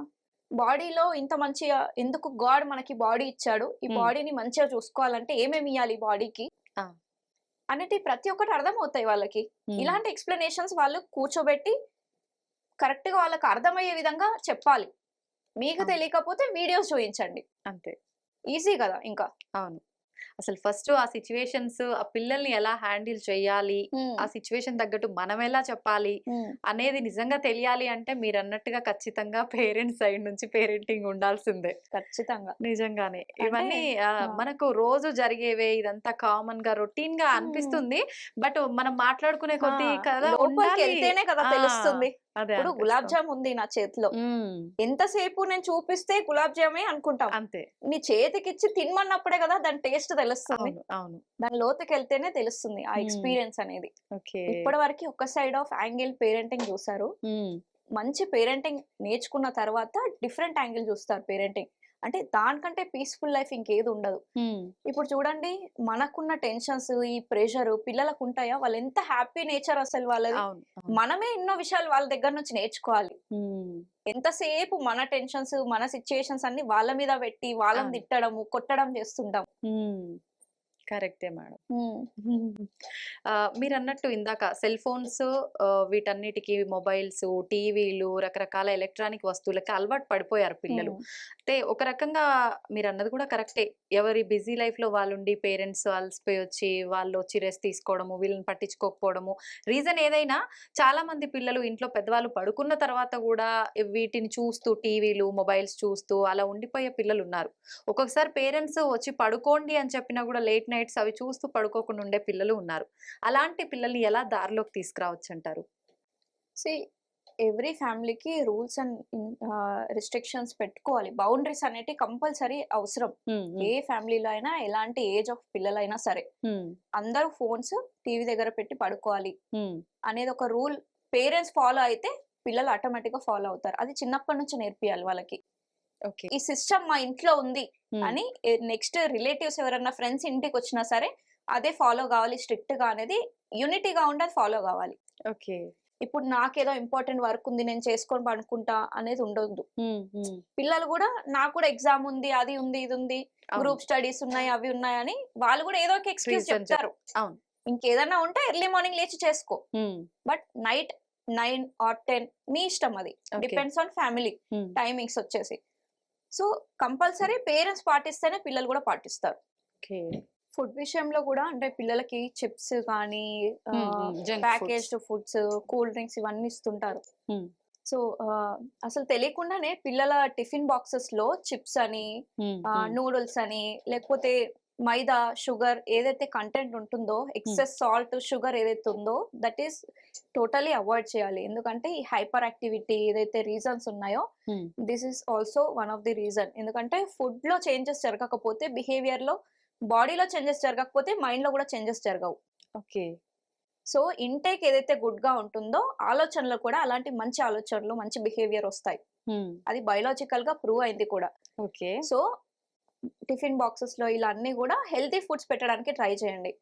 బాడీలో ఇంత మంచిగా ఎందుకు గాడ్ మనకి బాడీ ఇచ్చాడు. ఈ హ్మ్. బాడీని మంచిగా చూసుకోవాలంటే ఏమేమి ఇయ్యాలి ఈ బాడీకి? ఆ! అనేటివి ప్రతి ఒక్కటి అర్థమవుతాయి వాళ్ళకి. హ్మ్. ఇలాంటి ఎక్స్‌ప్లనేషన్స్ వాళ్ళు కూర్చోబెట్టి కరెక్ట్‌గా వాళ్ళకి అర్థమయ్యే విధంగా చెప్పాలి. మీకు అవును. తెలియకపోతే వీడియోస్ చూయించండి. అంతే. ఈజీ గదా! ఇంకా. అవును. అసలు ఫస్ట్ ఆ సిట్యుయేషన్స్ ఆ పిల్లల్ని ఎలా హ్యాండిల్ చేయాలి? హ్మ్. ఆ సిట్యుయేషన్ తగ్గట్టు మనమెలా చెప్పాలి? హ్మ్. అనేది నిజంగా తెలియాలి అంటే మీరన్నట్టుగా ఖచ్చితంగా పేరెంట్స్ సైడ్ నుంచి పేరెంటింగ్ ఉండాల్సిందే. ఖచ్చితంగా. నిజంగానే. అంటే ఇవన్నీ ఆ! మనకు రోజు జరిగేవే ఇదంతా కామన్‌గా రొటీన్‌గా హ్మ్. అనిపిస్తుంది. బట్ మనం మాట్లాడుకునే ఆ! కొద్దీ కదా ఉండాలి. లోపలికెళ్తేనే కదా ఆ! తెలుస్తుంది. అదే ఇప్పుడు గులాబ్ అనిపిస్తుంది. జామ్ ఉంది నా చేతిలో. హ్మ్. ఎంతసేపు నేను చూపిస్తే గులాబ్ జామే అనుకుంటాం. అంతే. నీ చేతికిచ్చి తినమన్నప్పుడే కదా దాని టేస్ట్ తెలుస్తుంది. అవును. అవును. దాని లోతుకెళ్తేనే తెలుస్తుంది ఆ హ్మ్. ఎక్స్‌పీరియన్స్ అనేది. ఓకే. ఇప్పటివరకి ఒక సైడ్ ఆఫ్ యాంగిల్ పేరెంటింగ్ చూసారు. హ్మ్. మంచి పేరెంటింగ్ నేర్చుకున్న తర్వాత డిఫరెంట్ యాంగిల్ చూస్తారు పేరెంటింగ్. అంటే దానికంటే పీస్‌ఫుల్ లైఫ్ ఇంకేది ఉండదు. హ్మ్. ఇప్పుడు చూడండి మనకున్న టెన్షన్స్, ఈ ప్రెషర్ పిల్లలకుంటాయా? వాళ్ళెంత హ్యాపీ నేచర్ అసలు వాళ్ళది. అవును. అవును. మనమే ఎన్నో విషయాలు వాళ్ళ దగ్గర నుంచి నేర్చుకోవాలి. హ్మ్. ఎంతసేపు మన టెన్షన్స్, మన సిట్యుయేషన్స్ అన్నీ వాళ్ళ మీద పెట్టి, వాళ్ళని అవును. తిట్టడము, కొట్టడం చేస్తుంటాం. హ్మ్. కరెక్టే మేడం. హ్మ్. మీరన్నట్టు ఇందాక సెల్ ఫోన్స్ వీటన్నిటికి మొబైల్స్, టీవీలు, రకరకాల ఎలక్ట్రానిక్ వస్తువులకి అలవాటు పడిపోయారు పిల్లలు. హ్మ్. అంటే ఒక రకంగా మీరన్నది కూడా కరెక్టే. ఎవరి బిజీ లైఫ్‌లో వాళ్ళుండి పేరెంట్స్ అలసిపోయి వచ్చి వాళ్ళొచ్చి రెస్ట్ తీసుకోవడము, వీళ్ళని పట్టించుకోకపోవడము. రీజన్ ఏదైనా చాలామంది పిల్లలు ఇంట్లో పెద్దవాళ్ళు పడుకున్న తర్వాత గూడా వీటిని చూస్తూ టీవీలు, మొబైల్స్ చూస్తూ అలా ఉండిపోయే పిల్లలున్నారు. ఒక్కొక్కసారి పేరెంట్స్ వచ్చి పడుకోండి అని చెప్పినా గూడా లేట్ నైట్స్ అవి చూస్తూ పడుకోకుండా ఉండే పిల్లలు ఉన్నారు. అలాంటి పిల్లల్ని ఎలా దారిలోకి తీసుకురావచ్చంటారు? సీ ఎవ్రి ఫ్యామిలీకి రూల్స్ అండ్ రిస్ట్రిక్షన్స్ పెట్టుకోవాలి. బౌండరీస్ అనేటివి కంపల్సరీ అవసరం. హ్మ్. హ్మ్. ఏ ఫ్యామిలీలో అయినా, ఎలాంటి ఏజ్ ఆఫ్ పిల్లలైనా సరే. హ్మ్. అందరూ ఫోన్స్ టీవీ దగ్గర పెట్టి పడుకోవాలి హ్మ్. అనేది ఒక రూల్ పేరెంట్స్ ఫాలో అయితే పిల్లలు ఆటోమేటిక్‌గా ఫాలో అవుతారు. అది చిన్నప్పటి నుంచి నేర్పియాలి వాళ్ళకి. ఓకే. ఈ సిస్టమ్ మా ఇంట్లో ఉంది అని నెక్స్ట్ రిలేటివ్స్ ఎవరైనా ఫ్రెండ్స్ ఇంటికి వచ్చినా సరే అదే ఫాలో కావాలి స్ట్రిక్ట్ గా అనేది యూనిటీగా ఉండి అది ఫాలో కావాలి. ఓకే. ఇప్పుడు నాకేదో ఇంపార్టెంట్ వర్క్ ఉంది నేను చేసుకొని పడుకుంటా అనేది ఉండొద్దు. పిల్లలు కూడా నాకు కూడా ఎగ్జామ్ ఉంది, అది ఉంది, ఇది ఉంది, అవును. గ్రూప్ స్టడీస్ ఉన్నాయి, అవి ఉన్నాయని వాళ్ళు కూడా ఏదో ఒక ఎక్స్క్యూజ్ Reason చెప్తారు. అవును. ఇంకేదన్నా ఉంటే ఎర్లీ మార్నింగ్ లేచి చేసుకో. బట్ నైట్ 9 ఆర్ 10 మీ ఇష్టం అది. Okay. Depends on family timings వచ్చేసి. సో కంపల్సరీ పేరెంట్స్ పాటిస్తేనే పిల్లలు కూడా పాటిస్తారు. ఓకే. ఫుడ్ విషయంలో కూడా అంటే పిల్లలకి చిప్స్ కానీ junk foods. Packaged foods, cool drinks ఇవన్నీ ఇస్తుంటారు. సో అసలు తెలియకుండానే పిల్లల టిఫిన్ బాక్సెస్ లో చిప్స్ అని, నూడిల్స్ అని, లేకపోతే మైదా, షుగర్ ఏదైతే కంటెంట్ ఉంటుందో, ఎక్సెస్ సాల్ట్, షుగర్ ఏదైతే ఉందో దట్ ఈస్ టోటలీ అవాయిడ్ చేయాలి. ఎందుకంటే ఈ హైపర్ యాక్టివిటీ ఏదైతే రీజన్స్ ఉన్నాయో this is also one of the reason. ఎందుకంటే ఫుడ్ లో చేంజెస్ జరగకపోతే, బిహేవియర్ లో, బాడీలో చేంజెస్ జరగకపోతే మైండ్ లో కూడా చేంజెస్ జరగవు. ఓకే. సో ఇంటేక్ ఏదైతే గుడ్ గా ఉంటుందో ఆలోచనలో కూడా అలాంటి మంచి ఆలోచనలు, మంచి బిహేవియర్ వస్తాయి. అది బయోలాజికల్ గా ప్రూవ్ అయింది కూడా. ఓకే. సో టిఫిన్ బాక్సెస్ లో ఇలా అన్ని కూడా హెల్తీ ఫుడ్స్ పెట్టడానికి ట్రై చేయండి.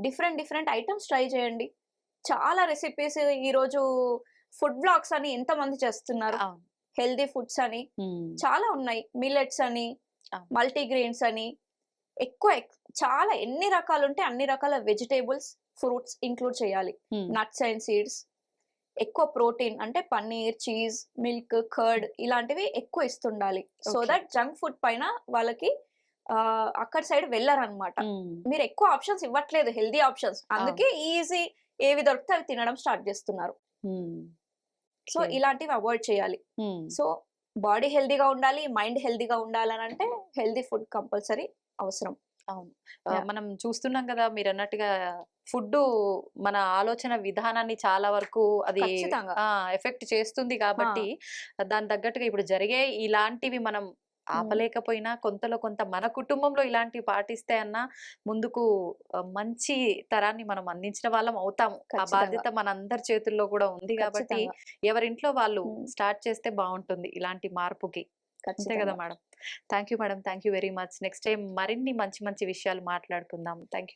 డిఫరెంట్ ఐటమ్స్ ట్రై చేయండి. చాలా రెసిపీస్ ఈ రోజు ఫుడ్ బ్లాగ్స్ అని ఎంత మంది చేస్తున్నారు. హెల్దీ ఫుడ్స్ అని చాలా ఉన్నాయి. మిల్లెట్స్ అని, మల్టీగ్రెయిన్స్ అని, చాలా ఎన్ని రకాలు ఉంటే అన్ని రకాల వెజిటేబుల్స్, ఫ్రూట్స్ ఇంక్లూడ్ చేయాలి. నట్స్ అండ్ సీడ్స్, ఎక్కువ ప్రోటీన్ అంటే పన్నీర్, చీజ్, మిల్క్, కర్డ్ ఇలాంటివి ఎక్కువ ఇస్తుండాలి. సో దట్ జంక్ ఫుడ్ పైన వాళ్ళకి అక్కడ సైడ్ వెళ్ళరన్నమాట. మీరు ఎక్కువ ఆప్షన్స్ ఇవ్వట్లేదు, హెల్దీ ఆప్షన్స్, అందుకే ఈజీ ఏవి దొరికితే అవి తినడం స్టార్ట్ చేస్తున్నారు. సో ఇలాంటివి అవాయిడ్ చేయాలి. సో బాడీ హెల్దీగా ఉండాలి, మైండ్ హెల్దీగా ఉండాలని అంటే హెల్దీ ఫుడ్ కంపల్సరీ అవసరం. అవును. మనం చూస్తున్నాం కదా, మీరు అన్నట్టుగా ఫుడ్ మన ఆలోచన విధానాన్ని చాలా వరకు అది ఎఫెక్ట్ చేస్తుంది కాబట్టి దాని తగ్గట్టుగా ఇప్పుడు జరిగే ఇలాంటివి మనం ఆపలేకపోయినా కొంతలో కొంత మన కుటుంబంలో ఇలాంటివి పాటిస్తే అన్న ముందుకు మంచి తరాన్ని మనం అందించిన వాళ్ళం అవుతాము. ఆ బాధ్యత మనందరి చేతుల్లో కూడా ఉంది కాబట్టి ఎవరింట్లో వాళ్ళు స్టార్ట్ చేస్తే బాగుంటుంది ఇలాంటి మార్పుకి. అంతే కదా madam? Thank you madam, thank you very much. Next time మరిన్ని మంచి మంచి విషయాలు మాట్లాడుకుందాం. Thank you.